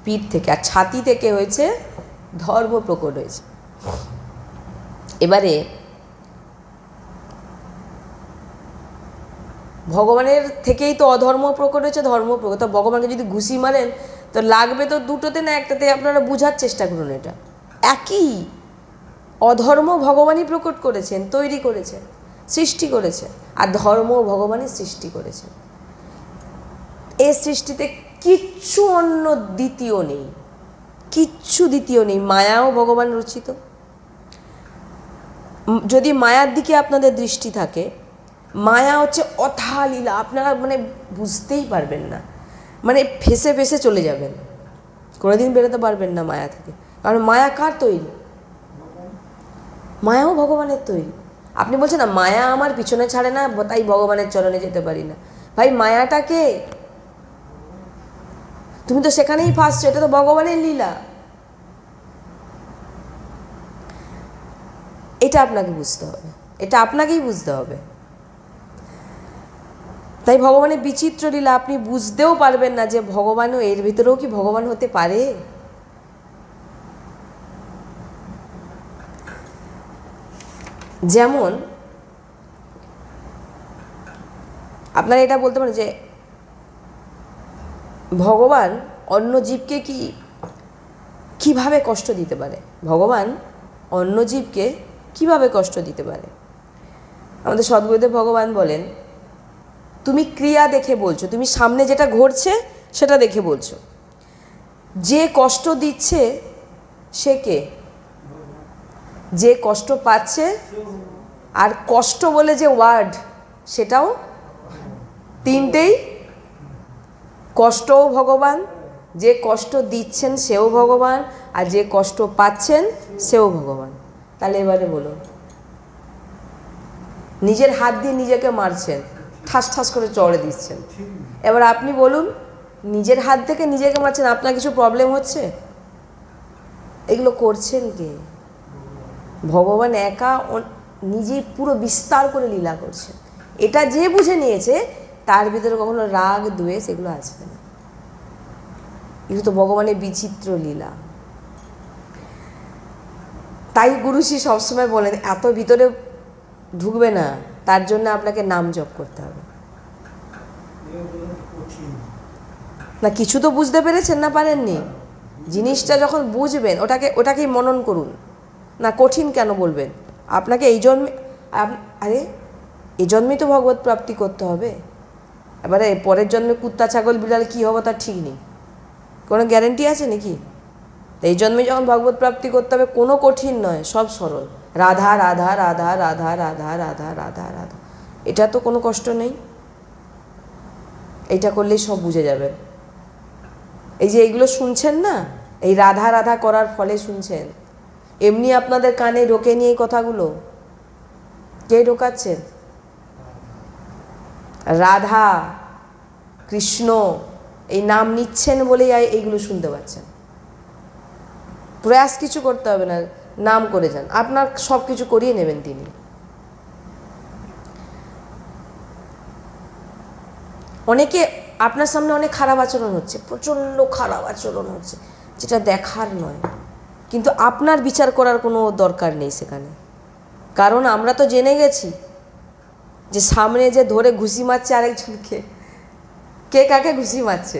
পিঠ থেকে, আর ছাতি থেকে হয়েছে ধর্ম প্রকট হয়েছে। এবারে ভগবানের থেকেই তো অধর্ম প্রকট হয়েছে, ধর্ম প্রকট। তো ভগবানকে যদি ঘুষি মারেন তো লাগবে তো দুটোতে না একটাতে। আপনারা বোঝার চেষ্টা করুন, এটা একই। অধর্ম ভগবানই প্রকট করেছেন, তৈরি করেছেন, সৃষ্টি করেছেন, আর ধর্ম ভগবানই সৃষ্টি করেছেন। এই সৃষ্টিতে কিচ্ছু অন্য দ্বিতীয় নেই, কিচ্ছু দ্বিতীয় নেই। মায়াও ভগবান রচিত। যদি মায়ার দিকে আপনাদের দৃষ্টি থাকে, মায়া হচ্ছে অথা লীলা, আপনারা বুঝতেই পারবেন না, ফেসে ফেসে চলে যাবেন, কোনোদিন বেরোতে পারবেন না মায়া থেকে। কারণ মায়া কার তৈরি? মায়াও ভগবানের তৈরি। আপনি বলছেন না মায়া আমার পিছনে ছাড়ে না, তাই ভগবানের চরণে যেতে পারি না। ভাই মায়াটা কে? তুমি তো সেখানেই ফাঁসছো, এটা তো ভগবানের লীলা। এটা আপনাকে বুঝতে হবে, এটা আপনাকেই বুঝতে হবে। তাই ভগবানের বিচিত্র লীলা আপনি বুঝতেও পারবেন না যে ভগবানও এর ভিতরেও কি ভগবান হতে পারে। যেমন আপনারা এটা বলতে পারেন যে ভগবান অন্য জীবকে কিভাবে কষ্ট দিতে পারে? ভগবান অন্য জীবকে কিভাবে কষ্ট দিতে পারে? আমাদের সদ্গুরুদেব ভগবান বলেন, তুমি ক্রিয়া দেখে বলছো, তুমি সামনে যেটা ঘটছে সেটা দেখে বলছো। যে কষ্ট দিচ্ছে সে কে? যে কষ্ট পাচ্ছে, আর কষ্ট বলে যে ওয়ার্ড, সেটাও তিনটেই। কষ্টও ভগবান, যে কষ্ট দিচ্ছেন সেও ভগবান, আর যে কষ্ট পাচ্ছেন সেও ভগবান। তাহলে এবারে বলুন, নিজের হাত দিয়ে নিজেকে মারছেন, ঠাস ঠাস করে চড়ে দিচ্ছেন। এবার আপনি বলুন, নিজের হাত থেকে নিজেকে মারছেন, আপনার কিছু প্রবলেম হচ্ছে? এগুলো করছেন কে? ভগবান একা নিজেই পুরো বিস্তার করে লীলা করছেন। এটা যে বুঝে নিয়েছে তার ভিতরে কখনো রাগ দ্বেষ এগুলো আসবে না। এগুলো তো ভগবানের বিচিত্র লীলা। তাই গুরুশ্রী সবসময় বলেন এত ভিতরে ঢুকবে না, তার জন্য আপনাকে নাম জপ করতে হবে। না কিছু তো বুঝতে পেরেছেন না পারেননি? জিনিসটা যখন বুঝবেন ওটাকেই মনন করুন না। কঠিন কেন বলবেন? আপনাকে এই জন্মে, এই জন্মেই তো ভগবত প্রাপ্তি করতে হবে। এবারে পরের জন্মে কুত্তা ছাগল বিড়াল কী হবে তার ঠিক নেই, কোনো গ্যারেন্টি আছে নাকি? এই জন্মে যখন ভগবত প্রাপ্তি করতে হবে, কোনো কঠিন নয়, সব সরল। রাধা রাধা রাধা রাধা রাধা রাধা রাধা রাধা, এটা তো কোনো কষ্ট নেই। এটা করলেই সব বুঝে যাবেন। এই যে এইগুলো শুনছেন না, এই রাধা রাধা করার ফলে শুনছেন। এমনি আপনাদের কানে ঢোকে নিয়ে এই কথাগুলো কে ঢোকাচ্ছেন? রাধা কৃষ্ণ এই নাম নিচ্ছেন বলেই এইগুলো শুনতে পাচ্ছেন। প্রয়াস কিছু করতে হবে না, নাম করে যান, আপনার সব কিছু করিয়ে নেবেন তিনি। অনেকে আপনার সামনে অনেক খারাপ আচরণ হচ্ছে, প্রচণ্ড খারাপ আচরণ হচ্ছে, যেটা দেখার নয়, কিন্তু আপনার বিচার করার কোনো দরকার নেই সেখানে, কারণ আমরা তো জেনে গেছি যে সামনে যে ধরে ঘুষি মারছে আরেকজনকে, কে কাকে ঘুষি মারছে?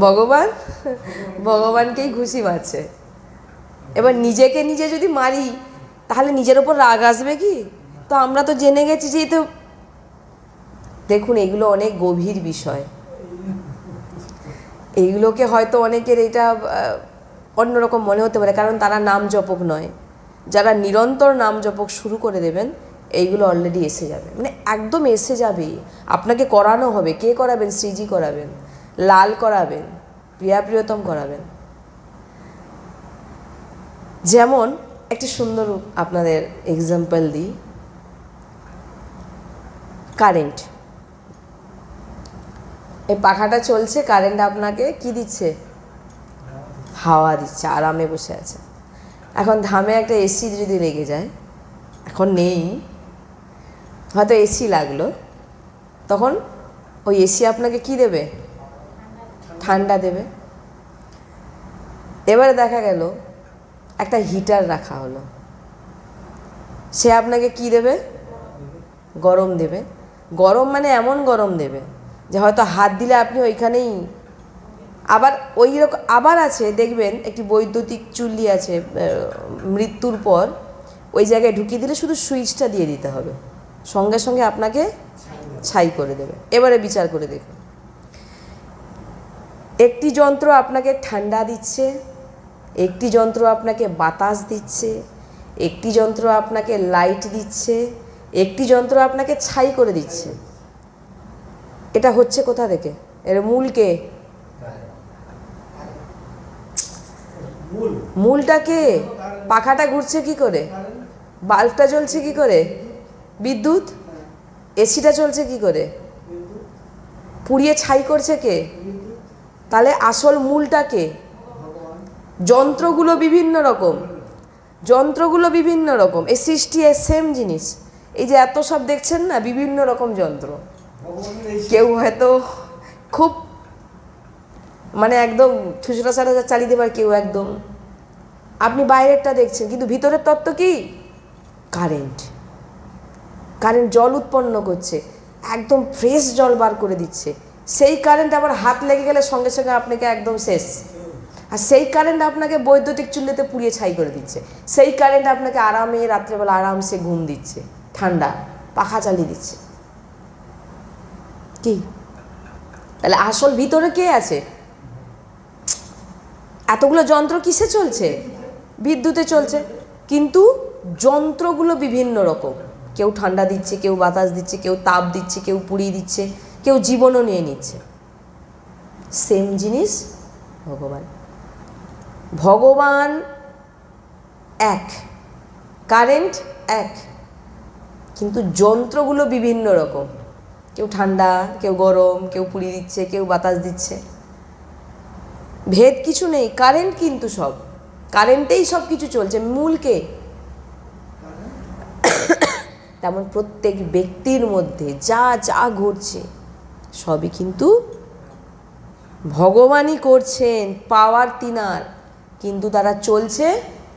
ভগবান ভগবানকেই ঘুষি মারছে। এবার নিজেকে নিজে যদি মারি তাহলে নিজের ওপর রাগ আসবে কি? তো আমরা তো জেনে গেছি যে তো দেখুন, এগুলো অনেক গভীর বিষয়। এইগুলোকে হয়তো অনেকের এটা অন্যরকম মনে হতে পারে, কারণ তারা নাম জপক নয়। যারা নিরন্তর নাম জপক শুরু করে দেবেন, এইগুলো অলরেডি এসে যাবে, মানে একদম এসে যাবেই। আপনাকে করানো হবে। কে করাবেন? শ্রীজি করাবেন, লাল করাবেন, প্রিয়া প্রিয়তম করাবেন। যেমন একটি সুন্দর আপনাদের এক্সাম্পল দিই, কারেন্ট। এই পাখাটা চলছে, কারেন্ট আপনাকে কি দিচ্ছে? হাওয়া দিচ্ছে, আরামে বসে আছে। এখন ধামে একটা এসি যদি লেগে যায়, এখন নেই, হয়তো এসি লাগলো, তখন ওই এসি আপনাকে কি দেবে? ঠান্ডা দেবে। এবারে দেখা গেল একটা হিটার রাখা হলো, সে আপনাকে কি দেবে? গরম দেবে। গরম মানে এমন গরম দেবে যে হয়তো হাত দিলে আপনি ওইখানেই। আবার ওই রকম আবার আছে, দেখবেন একটি বৈদ্যুতিক চুল্লি আছে, মৃত্যুর পর ওই জায়গায় ঢুকিয়ে দিলে শুধু সুইচটা দিয়ে দিতে হবে, সঙ্গে সঙ্গে আপনাকে ছাই করে দেবে। এবারে বিচার করে দেখুন, একটি যন্ত্র আপনাকে ঠান্ডা দিচ্ছে, একটি যন্ত্র আপনাকে বাতাস দিচ্ছে, একটি যন্ত্র আপনাকে লাইট দিচ্ছে, একটি যন্ত্র আপনাকে ছাই করে দিচ্ছে। এটা হচ্ছে কোথা থেকে? এর মূল কে? মূলটা কে? পাখাটা ঘুরছে কি করে? বাল্বটা জ্বলছে কি করে? বিদ্যুৎ। এসিটা চলছে কি করে? পুড়িয়ে ছাই করছে কে? তাহলে আসল মূলটা কে? যন্ত্রগুলো বিভিন্ন রকম, যন্ত্রগুলো বিভিন্ন রকম। এই সৃষ্টি সেম জিনিস। এই যে এত সব দেখছেন না, বিভিন্ন রকম যন্ত্র। কেউ হয়তো খুব মানে একদম ঠুসরা সারা চালিয়ে দেবার, কেউ একদম। আপনি বাইরেরটা দেখছেন, কিন্তু ভিতরের তত্ত্ব কি? কারেন্ট। কারেন্ট জল উৎপন্ন করছে, একদম ফ্রেশ জল বার করে দিচ্ছে। সেই কারেন্ট আবার হাত লেগে গেলে সঙ্গে সঙ্গে আপনাকে একদম শেষ। আর সেই কারেন্ট আপনাকে বৈদ্যুতিক চুল্লিতে পুড়িয়ে ছাই করে দিচ্ছে। সেই কারেন্ট আপনাকে আরামে রাত্রেবেলা আরামসে ঘুম দিচ্ছে, ঠান্ডা পাখা চালিয়ে দিচ্ছে। কি? তাহলে আসল ভিতরে কে আছে? এতগুলো যন্ত্র কিসে চলছে? বিদ্যুতে চলছে, কিন্তু যন্ত্রগুলো বিভিন্ন রকম। কেউ ঠান্ডা দিচ্ছে, কেউ বাতাস দিচ্ছে, কেউ তাপ দিচ্ছে, কেউ পুড়িয়ে দিচ্ছে, কেউ জীবনও নিয়ে নিচ্ছে। সেম জিনিস ভগবান। ভগবান এক, কারেন্ট এক, কিন্তু যন্ত্রগুলো বিভিন্ন রকম। কেউ ঠান্ডা, কেউ গরম, কেউ পুড়িয়ে দিচ্ছে, কেউ বাতাস দিচ্ছে। ভেদ কিছু নেই, কারেন্ট কিন্তু সব, কারেন্টেই সব কিছু চলছে। মূলকে তেমন প্রত্যেক ব্যক্তির মধ্যে যা যা ঘটছে সবই কিন্তু ভগবানই করছেন, পাওয়ার তিনার। কিন্তু তারা চলছে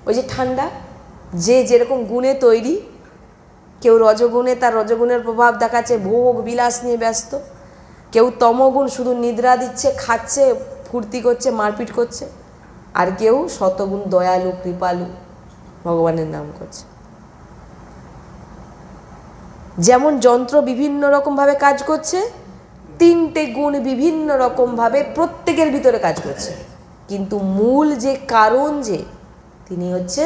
ওই যে ঠান্ডা, যে যেরকম গুণে তৈরি। কেউ রজগুণে, তার রজগুণের প্রভাব দেখাচ্ছে, ভোগ বিলাস নিয়ে ব্যস্ত। কেউ তমগুণ, শুধু নিদ্রা দিচ্ছে, খাচ্ছে, ফুর্তি করছে, মারপিট করছে। আর কেউ শতগুণ দয়ালু, কৃপালু, ভগবানের নাম করছে। যেমন যন্ত্র বিভিন্ন রকমভাবে কাজ করছে, তিনটে গুণ বিভিন্ন রকমভাবে প্রত্যেকের ভিতরে কাজ করছে, কিন্তু মূল যে কারণ, যে তিনি হচ্ছে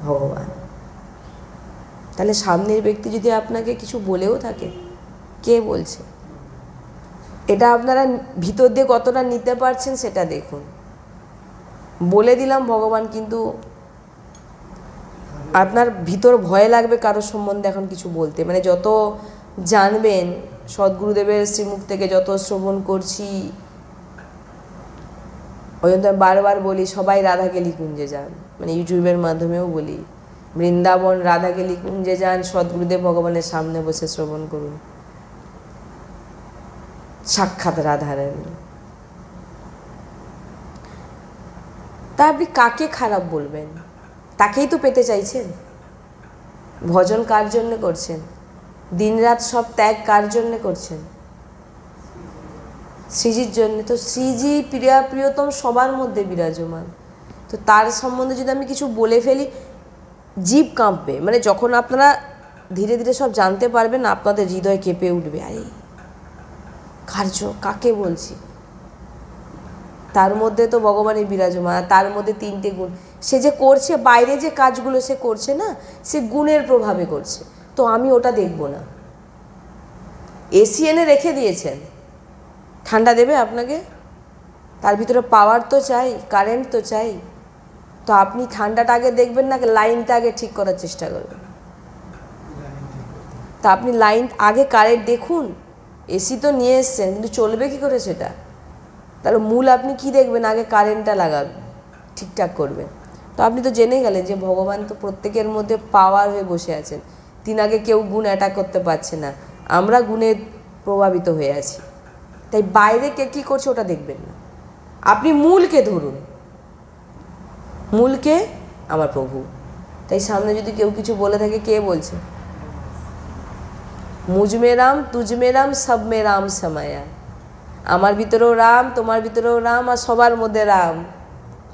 ভগবান। তাহলে সামনের ব্যক্তি যদি আপনাকে কিছু বলেও থাকে, কে বলছে? এটা আপনারা ভিতর দিয়ে কতটা নিতে পারছেন সেটা দেখুন। বলে দিলাম ভগবান, কিন্তু আপনার ভিতর ভয় লাগবে কারোর সম্বন্ধে এখন কিছু বলতে। মানে যত জানবেন, সদ্গুরুদেবের শ্রীমুখ থেকে যত শ্রবণ করছি, ওই জন্য আমি বারবার বলি সবাই রাধাকেলি কুঞ্জে যান, মানে ইউটিউবের মাধ্যমেও বলি, বৃন্দাবন রাধাকেলি কুঞ্জে যান, সদ্গুরুদেব ভগবানের সামনে বসে শ্রবণ করুন, সাক্ষাৎ রাধারানী। তা আপনি কাকে খারাপ বলবেন? তাকেই তো পেতে চাইছেন। ভজন কার জন্য করছেন? দিনরাত সব ত্যাগ কার জন্য করছেন? শ্রীজির জন্য। তো শ্রীজি প্রিয়তম সবার মধ্যে বিরাজমান, তো তার সম্বন্ধে যদি আমি কিছু বলে ফেলি, জীব কাঁপবে। মানে যখন আপনারা ধীরে ধীরে সব জানতে পারবেন, আপনাদের হৃদয় কেঁপে উঠবে, আরে কার্য কাকে বলছি। তার মধ্যে তো ভগবানই বিরাজমান, তার মধ্যে 3টে গুণ। সে যে করছে, বাইরে যে কাজগুলো সে করছে না, সে গুণের প্রভাবে করছে। তো আমি ওটা দেখব না। এসি এনে রেখে দিয়েছেন, ঠান্ডা দেবে আপনাকে? তার ভিতরে পাওয়ার তো চাই, কারেন্ট তো চাই। তো আপনি ঠান্ডাটা আগে দেখবেন না, লাইনটা আগে ঠিক করার চেষ্টা করবেন? তা আপনি লাইন আগে, কারেন্ট দেখুন। এসি তো নিয়ে এসছেন, কিন্তু চলবে কী করে সেটা? তাহলে মূল আপনি কি দেখবেন? আগে কারেন্টটা লাগাবেন, ঠিকঠাক করবেন। তো আপনি তো জেনে গেলেন যে ভগবান তো প্রত্যেকের মধ্যে পাওয়ার হয়ে বসে আছেন। আগে কেউ গুণ অ্যাটাক করতে পারছে না, আমরা গুণে প্রভাবিত হয়ে আছি। তাই বাইরে কে কী করছে ওটা দেখবেন না, আপনি মূলকে ধরুন। মূলকে আমার প্রভু। তাই সামনে যদি কেউ কিছু বলে থাকে, কে বলছে? মুঝ মে রাম, তুঝ মে রাম, সব মে রাম समाया। আমার ভিতরেও রাম, তোমার ভিতরেও রাম, আর সবার মধ্যে রাম।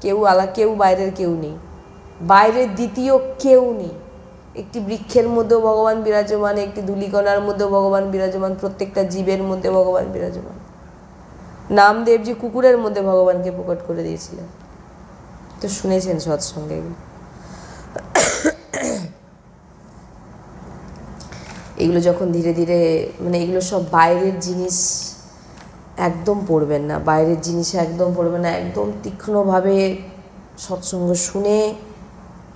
কেউ কেউ বাইরের কেউ নেই, বাইরের দ্বিতীয় কেউ নেই। একটি বৃক্ষের মধ্যেও ভগবান বিরাজমান, একটি ধূলিকণার মধ্যেও ভগবান বিরাজমান, প্রত্যেকটা জীবের মধ্যে ভগবান বিরাজমান। নামদেবজি কুকুরের মধ্যে ভগবানকে প্রকট করে দিয়েছিলেন, তো শুনেছেন সৎসঙ্গে। এগুলো যখন ধীরে ধীরে, মানে এগুলো সব বাইরের জিনিস একদম পড়বেন না, বাইরের জিনিসে একদম পড়বেন না। একদম তীক্ষ্ণভাবে সৎসঙ্গ শুনে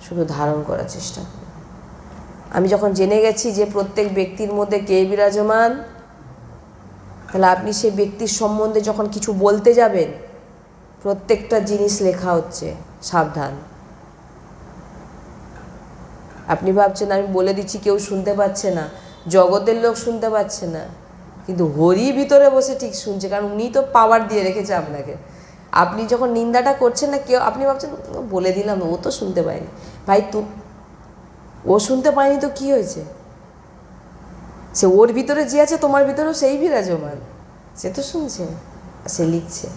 শুধু ধারণ করার চেষ্টা করুন। আমি যখন জেনে গেছি যে প্রত্যেক ব্যক্তির মধ্যে কে বিরাজমান, তাহলে আপনি সেই ব্যক্তির সম্বন্ধে যখন কিছু বলতে যাবেন, প্রত্যেকটা জিনিস লেখা হচ্ছে, সাবধান। আপনি ভাবছেন আমি বলে দিচ্ছি, কেউ শুনতে পাচ্ছে না, জগতের লোক শুনতে পাচ্ছে না, কিন্তু হরি ভিতরে বসে ঠিক শুনছে, কারণ উনি তো পাওয়ার দিয়ে রেখেছে আপনাকে। আপনি যখন নিন্দাটা করছেন না, কেউ, আপনি ভাবছেন বলে দিলাম, ও তো শুনতে পায়নি। ভাই ও শুনতে পায়নি তো কি হয়েছে? সে ওর ভিতরে যে আছে, তোমার ভিতরেও সেই বিরাজমান, সে তো শুনছে, সে লিখছে।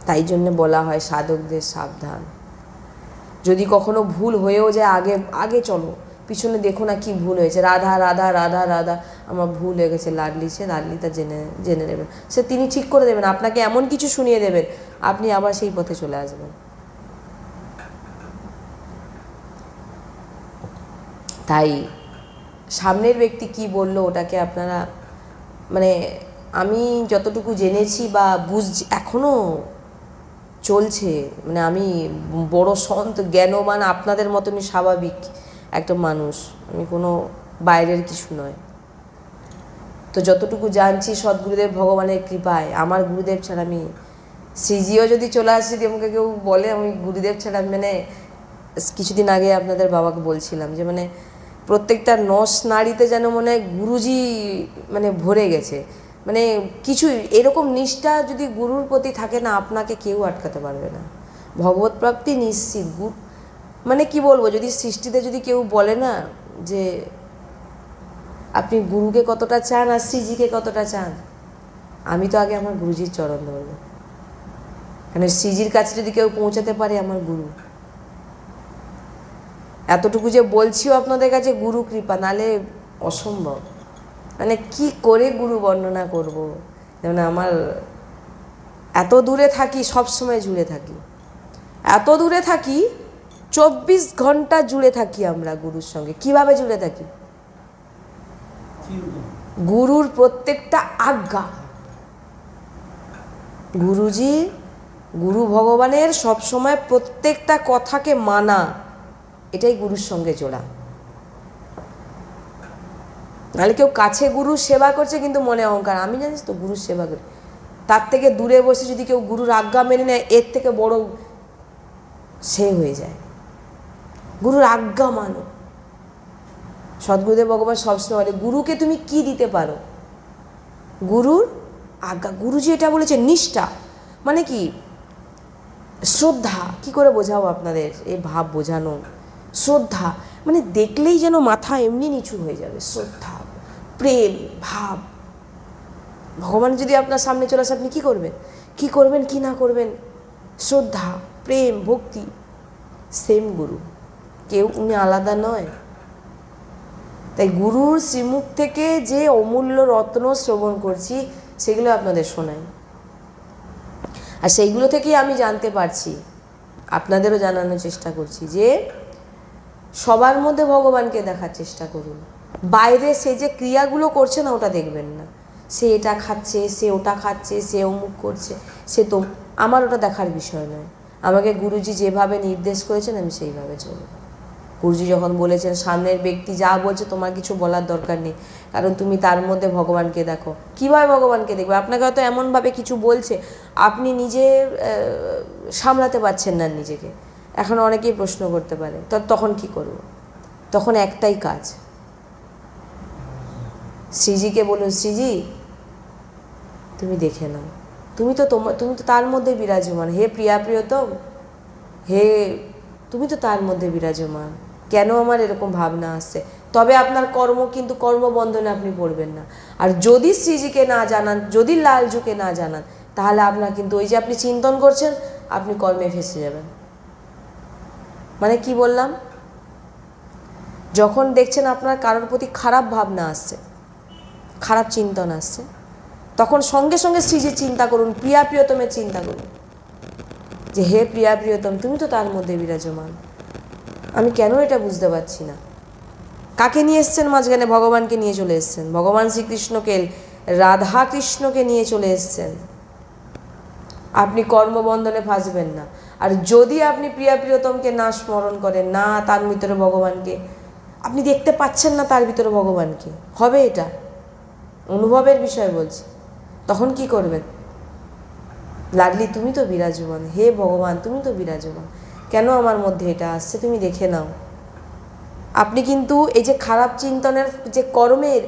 তাই জন্য বলা হয় সাধকদের সাবধান। যদি কখনো ভুল হয়েও যায়, আগে আগে চলো, পিছনে দেখো না কি ভুল হয়েছে। রাধা রাধা রাধা রাধা, আমার ভুল হয়ে গেছে, লাডলি সে, লাডলি তা জেনে নেবেন, সে তিনি ঠিক করে দেবেন। আপনাকে এমন কিছু শুনিয়ে দেবেন, আপনি আবার সেই পথে চলে আসবেন। তাই সামনের ব্যক্তি কি বলল, ওটাকে আপনারা, মানে আমি যতটুকু জেনেছি বা বুঝছি, এখনও চলছে। মানে আমি বড় সন্ত জ্ঞানবান আপনাদের মতনই স্বাভাবিক একটা মানুষ, আমি কোনো বাইরের কিছু নয়। তো যতটুকু জানছি সদ্গুরুদেব ভগবানের কৃপায়, আমার গুরুদেব ছাড়া আমি, শ্রীজিও যদি চলে আসে, যদি আমাকে কেউ বলে আমি গুরুদেব ছাড়া, মানে কিছুদিন আগে আপনাদের বাবাকে বলছিলাম যে মানে প্রত্যেকটা নস নাড়িতে যেন মনে হয় গুরুজি মানে ভরে গেছে। মানে কিছু এরকম নিষ্ঠা যদি গুরুর প্রতি থাকে না, আপনাকে কেউ আটকাতে পারবে না। ভগবত প্রাপ্তি নিশ্চিত। মানে কি বলবো, যদি সৃষ্টিতে যদি কেউ বলে না যে আপনি গুরুকে কতটা চান আর শ্রীজিকে কতটা চান, আমি তো আগে আমার গুরুজির চরণ ধরব। মানে শ্রীজির কাছে যদি কেউ পৌঁছাতে পারে, আমার গুরু। এতটুকু যে বলছিও আপনাদের কাছে গুরু কৃপা, নালে অসম্ভব। মানে কি করে গুরু বর্ণনা করব। যেমন আমার এত দূরে থাকি, সবসময় জুড়ে থাকি, এত দূরে থাকি, 24 ঘন্টা জুড়ে থাকি আমরা গুরুর সঙ্গে। কিভাবে জুড়ে থাকি? গুরুর প্রত্যেকটা আজ্ঞা, গুরুজি, গুরু ভগবানের সবসময় প্রত্যেকটা কথাকে মানা, এটাই গুরুর সঙ্গে জোড়া। নাহলে কেউ কাছে গুরুর সেবা করছে কিন্তু মনে অহংকার, আমি জানিস তো গুরুর সেবা করি। তার থেকে দূরে বসে যদি কেউ গুরুর আজ্ঞা মেনে নেয়, এর থেকে বড় সে হয়ে যায়। গুরুর আজ্ঞা মানো। সদ্গুরুদেব ভগবান সবসময় বলে, গুরুকে তুমি কি দিতে পারো? গুরুর আজ্ঞা। গুরুজি এটা বলেছে নিষ্ঠা। মানে কি শ্রদ্ধা, কি করে বোঝাবো আপনাদের এই ভাব বোঝানো। শ্রদ্ধা মানে দেখলেই যেন মাথা এমনি নিচু হয়ে যাবে, শ্রদ্ধা, প্রেম, ভাব। ভগবান যদি আপনার সামনে চলে আসে আপনি কী করবেন, কি করবেন কি না করবেন? শ্রদ্ধা, প্রেম, ভক্তি। সেম গুরু, কেউ উনি আলাদা নয়। তাই গুরুর শ্রীমুখ থেকে যে অমূল্য রত্ন শ্রবণ করছি সেগুলো আপনাদের শোনাই, আর সেইগুলো থেকেই আমি জানতে পারছি, আপনাদেরও জানানোর চেষ্টা করছি যে সবার মধ্যে ভগবানকে দেখার চেষ্টা করুন। বাইরে সে যে ক্রিয়াগুলো করছে না ওটা দেখবেন না, সে এটা খাচ্ছে, সে ওটা খাচ্ছে, সে অমুক করছে, সে তো আমার ওটা দেখার বিষয় নয়। আমাকে গুরুজি যেভাবে নির্দেশ করেছেন আমি সেইভাবে চলব। গুরুজি যখন বলেছেন সামনের ব্যক্তি যা বলছে তোমার কিছু বলার দরকার নেই, কারণ তুমি তার মধ্যে ভগবানকে দেখো। কীভাবে ভগবানকে দেখবে? আপনাকে হয়তো এমনভাবে কিছু বলছে আপনি নিজে সামলাতে পারছেন না নিজেকে। এখন অনেকেই প্রশ্ন করতে পারে তখন কি করব? তখন একটাই কাজ, শ্রীজিকে বলুন, শ্রীজি তুমি দেখে নাও, তুমি তো তার মধ্যে বিরাজমান। হে প্রিয়া প্রিয়তম, হে তুমি তো তার মধ্যে বিরাজমান, কেন আমার এরকম ভাবনা আসছে? তবে আপনার কর্ম কিন্তু কর্মবন্ধনে আপনি পড়বেন না। আর যদি শ্রীজিকে না জানান, যদি লালজুকে না জানান, তাহলে আপনার কিন্তু ওই যে আপনি চিন্তন করছেন আপনি কর্মে ফেসে যাবেন। মানে কি বললাম? যখন দেখছেন আপনার কারোর প্রতি খারাপ ভাবনা আসছে, খারাপ চিন্তন আসছে, তখন সঙ্গে সঙ্গে শ্রীজির চিন্তা করুন, প্রিয়া প্রিয়তমের চিন্তা করুন যে হে প্রিয়া প্রিয়তম তুমি তো তার মধ্যে বিরাজমান, আমি কেন এটা বুঝতে পারছি না। কাকে নিয়ে এসছেন মাঝখানে? ভগবানকে নিয়ে চলে এসছেন, ভগবান শ্রীকৃষ্ণকে, রাধা কৃষ্ণকে নিয়ে চলে এসছেন। আপনি কর্মবন্ধনে ফাঁসবেন না। আর যদি আপনি প্রিয়া প্রিয়তমকে না স্মরণ করেন, না তার ভিতরে ভগবানকে আপনি দেখতে পাচ্ছেন না, তার ভিতরে ভগবানকে, হবে এটা অনুভবের বিষয় বলছি, তখন কি করবেন? লাডলি তুমি তো বিরাজমান, হে ভগবান তুমি তো বিরাজমান, কেন আমার মধ্যে এটা আসছে তুমি দেখে নাও। আপনি কিন্তু এই যে খারাপ চিন্তনের যে কর্মের,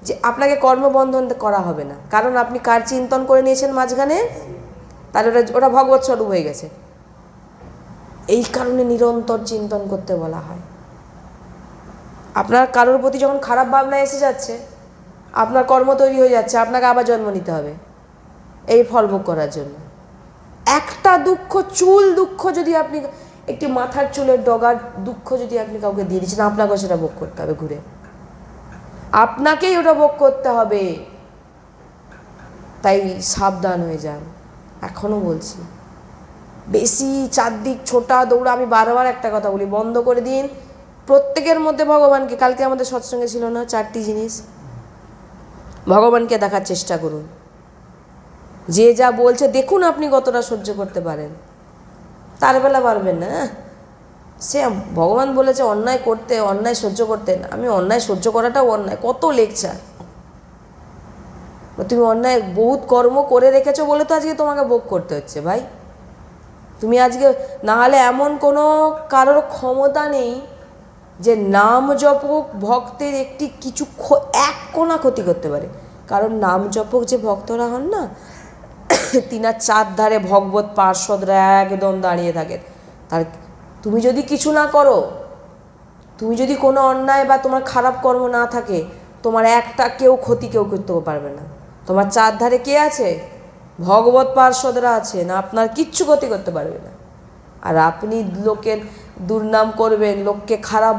যে আপনাকে কর্মবন্ধন করা হবে না, কারণ আপনি কার চিন্তন করে নিয়েছেন মাঝখানে, তাহলে ওটা ভগবৎ স্বরূপ হয়ে গেছে। এই কারণে নিরন্তর চিন্তন করতে বলা হয়। আপনার কারোর প্রতি যখন খারাপ ভাবনা এসে যাচ্ছে, আপনার কর্ম তৈরি হয়ে যাচ্ছে, আপনাকে আবার জন্ম নিতে হবে এই ফল ভোগ করার জন্য। একটা দুঃখ, চুল দুঃখ যদি আপনি, একটি মাথার চুলের ডগার দুঃখ যদি আপনি কাউকে দিয়ে দিচ্ছেন, আপনাকেও সেটা ভোগ করতে হবে, ঘুরে আপনাকেই ওটা ভোগ করতে হবে। তাই সাবধান হয়ে যান। এখনও বলছি, বেশি চারদিক ছোটা দৌড়া, আমি বারবার একটা কথা বলি, বন্ধ করে দিন। প্রত্যেকের মধ্যে ভগবানকে, কালকে আমাদের সৎসঙ্গে ছিল না 4টি জিনিস, ভগবানকে দেখার চেষ্টা করুন। যে যা বলছে দেখুন আপনি কতটা সহ্য করতে পারেন, তার বেলা পারবেন না। সে ভগবান বলেছে অন্যায় করতে, অন্যায় সহ্য করতে, আমি অন্যায় সহ্য করাটাও অন্যায়, কত লেকচার। তুমি অন্যায় বহুত কর্ম করে রেখেছো বলে তো আজকে তোমাকে ভোগ করতে হচ্ছে ভাই। তুমি আজকে না হলে এমন কোনো কারোর ক্ষমতা নেই যে নাম জপক ভক্তের একটি কিছু এক কোনা ক্ষতি করতে পারে। কারণ নাম জপক যে ভক্তরা হন না, তিনার চারধারে ভগবত পার্ষদরা একদম দাঁড়িয়ে থাকেন। তার তুমি যদি কিছু না করো, তুমি যদি কোনো অন্যায় বা তোমার খারাপ কর্ম না থাকে, তোমার একটা কেউ করতে পারবে না। তোমার চারধারে কে আছে? ভগবত পার্ষদরা আছেন, আপনার কিচ্ছু ক্ষতি করতে পারবে না। আর আপনি লোকের দুর্নাম করবেন, লোককে খারাপ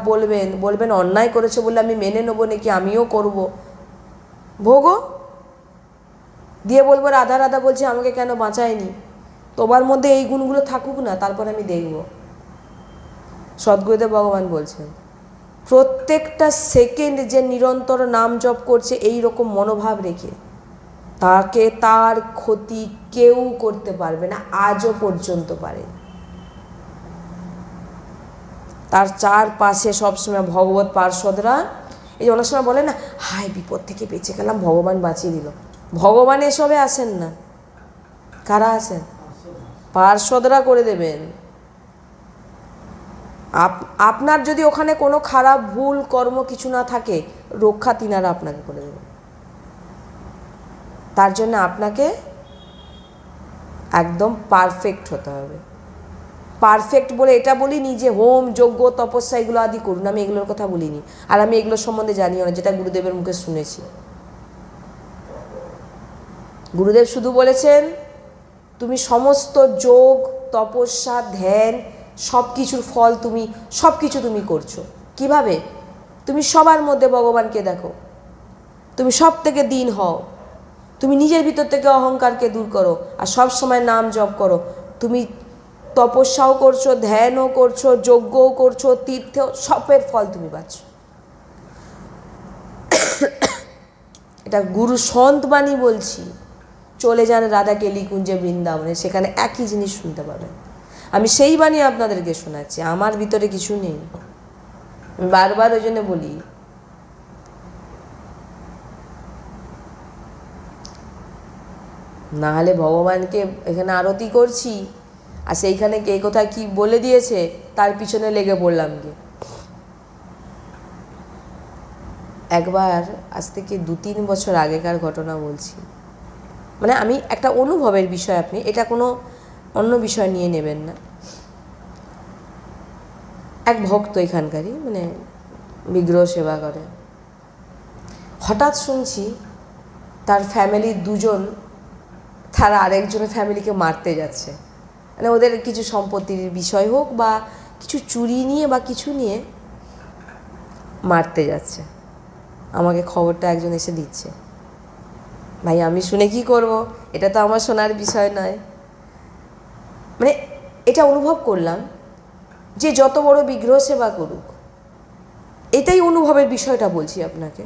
বলবেন অন্যায় করেছে বলে আমি মেনে নেবো নাকি আমিও করব, ভোগো দিয়ে বলবো রাধা রাধা বলছি আমাকে কেন বাঁচায়নি। তোমার মধ্যে এই গুণগুলো থাকুক না, তারপর আমি দেখব। সদ্গুরুদেব ভগবান বলছেন প্রত্যেকটা সেকেন্ড যে নিরন্তর নাম জপ করছে এই রকম মনোভাব রেখে, তাকে তার ক্ষতি কেউ করতে পারবে না, আজও পর্যন্ত পারে। তার চারপাশে সবসময় ভগবত পার্ষদরা, এই অনেক সময় বলে না হায় বিপদ থেকে বেঁচে গেলাম, ভগবান বাঁচিয়ে দিল। ভগবান এসবে আসেন না, কারা আছেন? পার্ষদরা করে দেবেন। আপনার যদি ওখানে কোনো খারাপ ভুল কর্ম কিছু না থাকে, রক্ষা তিনারা আপনাকে করে দেবেন। তার জন্য আপনাকে একদম পারফেক্ট হতে হবে। পারফেক্ট বলে এটা বলিনি যে হোম যজ্ঞ তপস্যা এগুলো আদি করুন, আমি এগুলোর কথা বলিনি, আর আমি এগুলোর সম্বন্ধে জানিও না, যেটা গুরুদেবের মুখে শুনেছি। গুরুদেব শুধু বলেছেন তুমি সমস্ত যোগ তপস্যা ধ্যান সব কিছুর ফল তুমি সব কিছু তুমি করছো। কিভাবে? তুমি সবার মধ্যে ভগবানকে দেখো, তুমি সব থেকে দীন হও, তুমি নিজের ভিতর থেকে অহংকারকে দূর করো, আর সব সময় নাম জপ করো। তুমি তপস্যাও করছো, ধ্যানও করছো, যজ্ঞও করছো, তীর্থেও, সবের ফল তুমি পাচ্ছ। এটা গুরু সন্ত বাণী বলছি। চলে যান রাধা কেলিকুঞ্জে বৃন্দাবনে, সেখানে একই জিনিস শুনতে পাবেন। আমি সেই বাণী আপনাদেরকে শোনাচ্ছি, আমার ভিতরে কিছু নেই। আমি বারবার ওই জন্য বলি, না হলে ভগবানকে এখানে আরতি করছি আর সেইখানে কে কোথায় কি বলে দিয়েছে তার পিছনে লেগে পড়লাম গিয়ে। একবার আজ থেকে 2-3 বছর আগেকার ঘটনা বলছি, মানে আমি একটা অনুভবের বিষয়, আপনি এটা কোনো অন্য বিষয় নিয়ে নেবেন না। এক ভক্ত এখানকারই, মানে বিগ্রহ সেবা করে, হঠাৎ শুনছি তার ফ্যামিলির 2জন তারা আরেকজনের ফ্যামিলিকে মারতে যাচ্ছে। মানে ওদের কিছু সম্পত্তির বিষয় হোক বা কিছু চুরি নিয়ে বা কিছু নিয়ে মারতে যাচ্ছে। আমাকে খবরটা একজন এসে দিচ্ছে। ভাই আমি শুনে কি করব, এটা তো আমার শোনার বিষয় নয়। মানে এটা অনুভব করলাম যে যত বড় বিগ্রহ সেবা করুক, এটাই অনুভবের বিষয়টা বলছি আপনাকে।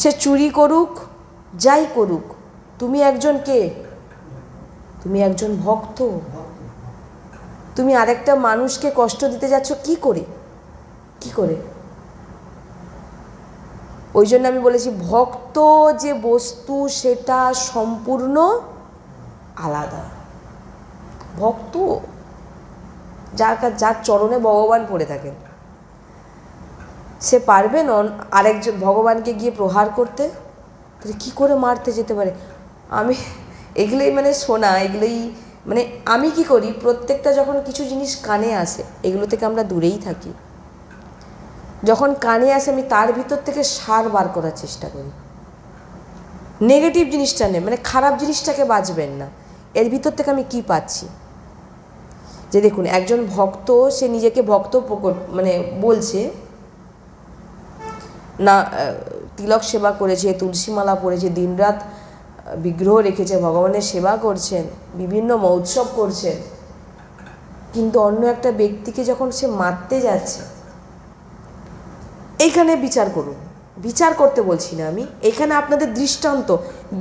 সে চুরি করুক যাই করুক, তুমি একজন কে? তুমি একজন ভক্ত। তুমি আরেকটা মানুষকে কষ্ট দিতে যাচ্ছ কি করে? কি করে? ওই জন্য আমি বলেছি ভক্ত যে বস্তু সেটা সম্পূর্ণ আলাদা। ভক্ত যার চরণে ভগবান পড়ে থাকেন, সে পারবে না আরেকজন ভগবানকে গিয়ে প্রহার করতে? তাহলে কী করে মারতে যেতে পারে? আমি এগুলোই মানে শোনা, এগুলোই মানে আমি কি করি, প্রত্যেকটা যখন কিছু জিনিস কানে আসে এগুলো থেকে আমরা দূরেই থাকি। যখন কানে আসে আমি তার ভিতর থেকে সার বার করার চেষ্টা করি। নেগেটিভ জিনিসটা নেই, মানে খারাপ জিনিসটাকে বাঁচবেন না, এর ভিতর থেকে আমি কি পাচ্ছি। যে দেখুন একজন ভক্ত, সে নিজেকে ভক্ত মানে বলছে না, তিলক সেবা করেছে, তুলসীমালা পড়েছে, দিনরাত বিগ্রহ রেখেছে, ভগবানের সেবা করছেন, বিভিন্ন মহোৎসব করছেন, কিন্তু অন্য একটা ব্যক্তিকে যখন সে মারতে যাচ্ছে, এইখানে বিচার করুন। বিচার করতে বলছি না আমি, এখানে আপনাদের দৃষ্টান্ত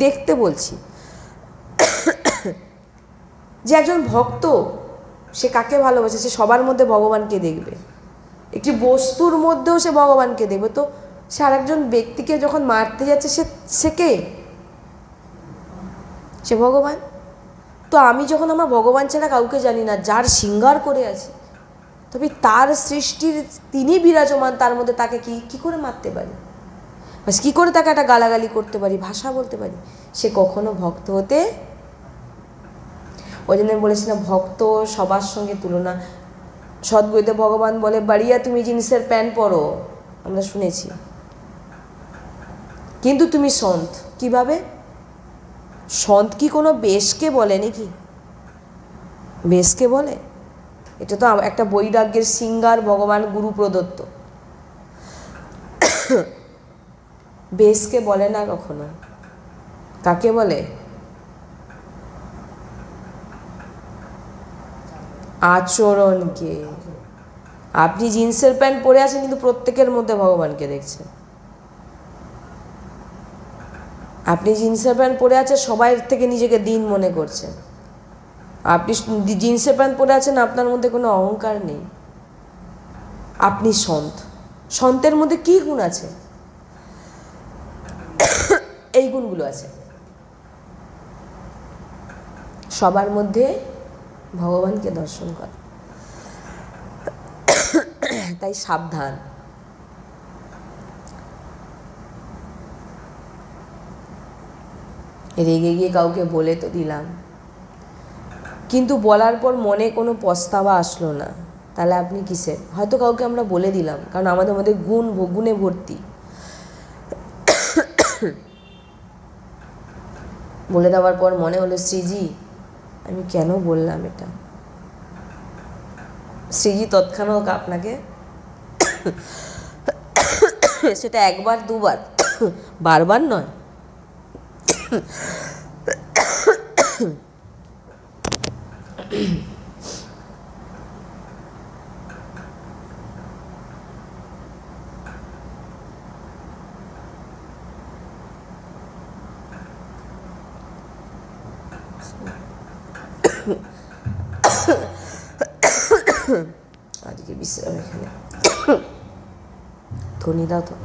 দেখতে বলছি যে একজন ভক্ত সে কাকে ভালোবাসে, সে সবার মধ্যে ভগবানকে দেখবে, একটি বস্তুর মধ্যেও সে ভগবানকে দেখবে। তো সে আরেকজন ব্যক্তিকে যখন মারতে যাচ্ছে সে কে? সে ভগবান। তো আমি যখন আমার ভগবান ছাড়া কাউকে জানি না, যার শৃঙ্গার করে আছে, তবে তার সৃষ্টির তিনি বিরাজমান তার মধ্যে, তাকে কি করে মারতে পারি? বাস কী করে তাকে একটা গালাগালি করতে পারি, ভাষা বলতে পারি? সে কখনো ভক্ত হতে, ওই জন্য বলেছি না ভক্ত সবার সঙ্গে তুলনা। সদ্গুরুদেব ভগবান বলে বাড়িয়া তুমি জিন্সের প্যান্ট পরো, আমরা শুনেছি, কিন্তু তুমি সন্ত। কিভাবে? সন্ত কি কোনো বেশকে বলে নাকি? বেশকে বলে? এটা তো একটা বৈরাগ্যের শৃঙ্গার, ভগবান গুরু প্রদত্ত। বেশকে বলে না কখনো। কাকে বলে? আচরণকে। আপনি জিন্সের প্যান্ট পরে আছেন কিন্তু প্রত্যেকের মধ্যে ভগবানকে দেখছেন। আপনি জিন্সের প্যান্ট পরে আছেন, সবাই থেকে নিজেকে দিন মনে করছেন। আপনি জিন্সের প্যান্ট পরে আছেন, আপনার মধ্যে কোনো অহংকার নেই, আপনি সন্ত। সন্তের মধ্যে কী গুণ আছে? এই গুণগুলো আছে। সবার মধ্যে ভগবানকে দর্শন কর। তাই সাবধান। রেগে গিয়ে কাউকে বলে তো দিলাম, কিন্তু বলার পর মনে কোনো পস্তাবা আসলো না, তাহলে আপনি কিসের? হয়তো কাউকে আমরা বলে দিলাম, কারণ আমাদের মধ্যে গুণে ভর্তি। বলে দেওয়ার পর মনে হলো শ্রীজি আমি কেন বললাম এটা। শ্রীজি তৎক্ষণাৎ আপনাকে সেটা একবার দুবার, বারবার নয়, আজকে বিশ্রাম এখানে। ধ্বনি দাও তো।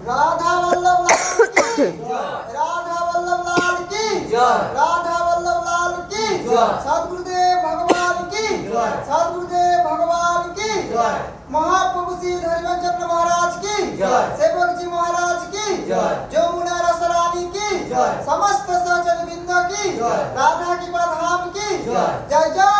राधा वल्लभ लाल की राधा वल्लभ लाल की राधा वल्लभ लाल की सद्गुरुदेव भगवान की सद्गुरुदेव भगवान की महाप्रभु श्री हरिवंश महाराज की सेवक जी महाराज की जमुना रसरानी की समस्त सज्जन बिंद की राधा की पधाम की जय जय